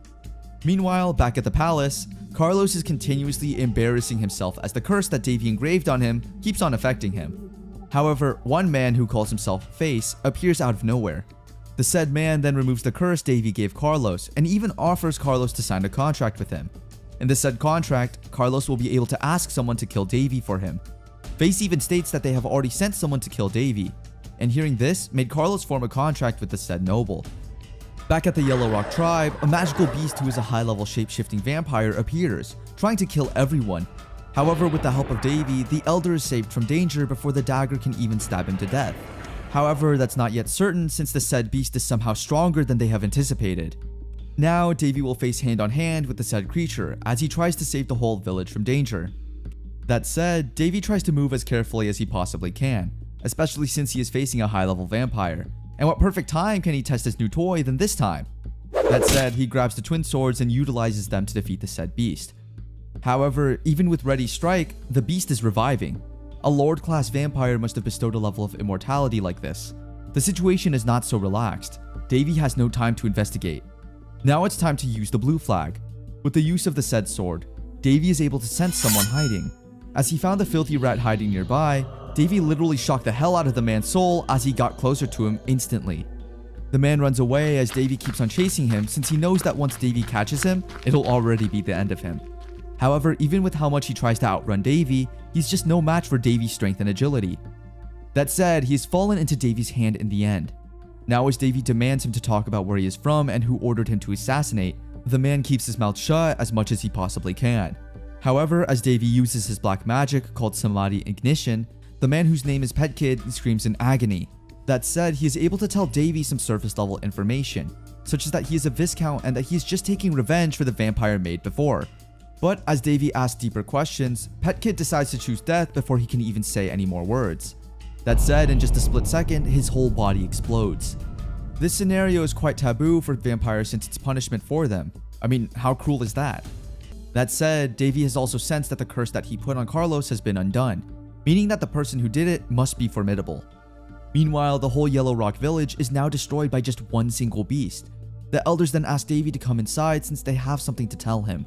Meanwhile, back at the palace, Carlos is continuously embarrassing himself as the curse that Davy engraved on him keeps on affecting him. However, one man who calls himself Face appears out of nowhere. The said man then removes the curse Davy gave Carlos and even offers Carlos to sign a contract with him. In the said contract, Carlos will be able to ask someone to kill Davy for him. Face even states that they have already sent someone to kill Davy, and hearing this made Carlos form a contract with the said noble. Back at the Yellow Rock tribe, a magical beast who is a high-level shape-shifting vampire appears, trying to kill everyone. However, with the help of Davy, the Elder is saved from danger before the dagger can even stab him to death. However, that's not yet certain since the said beast is somehow stronger than they have anticipated. Now, Davy will face hand-on-hand with the said creature as he tries to save the whole village from danger. That said, Davy tries to move as carefully as he possibly can, especially since he is facing a high-level vampire. And what perfect time can he test his new toy than this time? That said, he grabs the twin swords and utilizes them to defeat the said beast. However, even with Ready Strike, the beast is reviving. A Lord-class vampire must have bestowed a level of immortality like this. The situation is not so relaxed. Davy has no time to investigate. Now it's time to use the blue flag. With the use of the said sword, Davy is able to sense someone hiding. As he found the filthy rat hiding nearby, Davy literally shocked the hell out of the man's soul as he got closer to him instantly. The man runs away as Davy keeps on chasing him since he knows that once Davy catches him, it'll already be the end of him. However, even with how much he tries to outrun Davy, he's just no match for Davy's strength and agility. That said, he has fallen into Davy's hand in the end. Now as Davy demands him to talk about where he is from and who ordered him to assassinate, the man keeps his mouth shut as much as he possibly can. However, as Davy uses his black magic called Samadhi Ignition, the man whose name is Pet Kid screams in agony. That said, he is able to tell Davy some surface level information, such as that he is a Viscount and that he is just taking revenge for the vampire maid before. But as Davy asks deeper questions, Pet Kid decides to choose death before he can even say any more words. That said, in just a split second, his whole body explodes. This scenario is quite taboo for vampires since it's punishment for them. I mean, how cruel is that? That said, Davy has also sensed that the curse that he put on Carlos has been undone, meaning that the person who did it must be formidable. Meanwhile, the whole Yellow Rock village is now destroyed by just one single beast. The elders then ask Davy to come inside since they have something to tell him.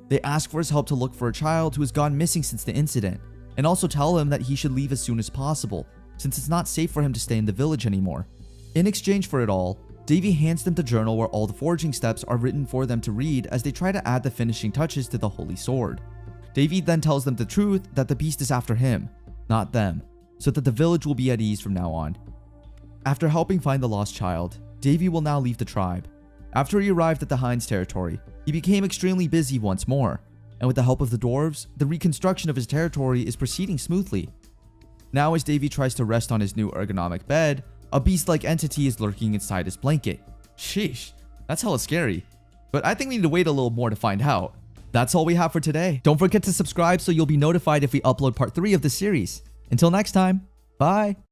They ask for his help to look for a child who has gone missing since the incident, and also tell him that he should leave as soon as possible, since it's not safe for him to stay in the village anymore. In exchange for it all, Davy hands them the journal where all the forging steps are written for them to read as they try to add the finishing touches to the holy sword. Davy then tells them the truth that the beast is after him, not them, so that the village will be at ease from now on. After helping find the lost child, Davy will now leave the tribe. After he arrived at the Hind's territory, he became extremely busy once more, and with the help of the dwarves, the reconstruction of his territory is proceeding smoothly. Now as Davy tries to rest on his new ergonomic bed, a beast-like entity is lurking inside his blanket. Sheesh, that's hella scary. But I think we need to wait a little more to find out. That's all we have for today. Don't forget to subscribe so you'll be notified if we upload part 3 of the series. Until next time, bye!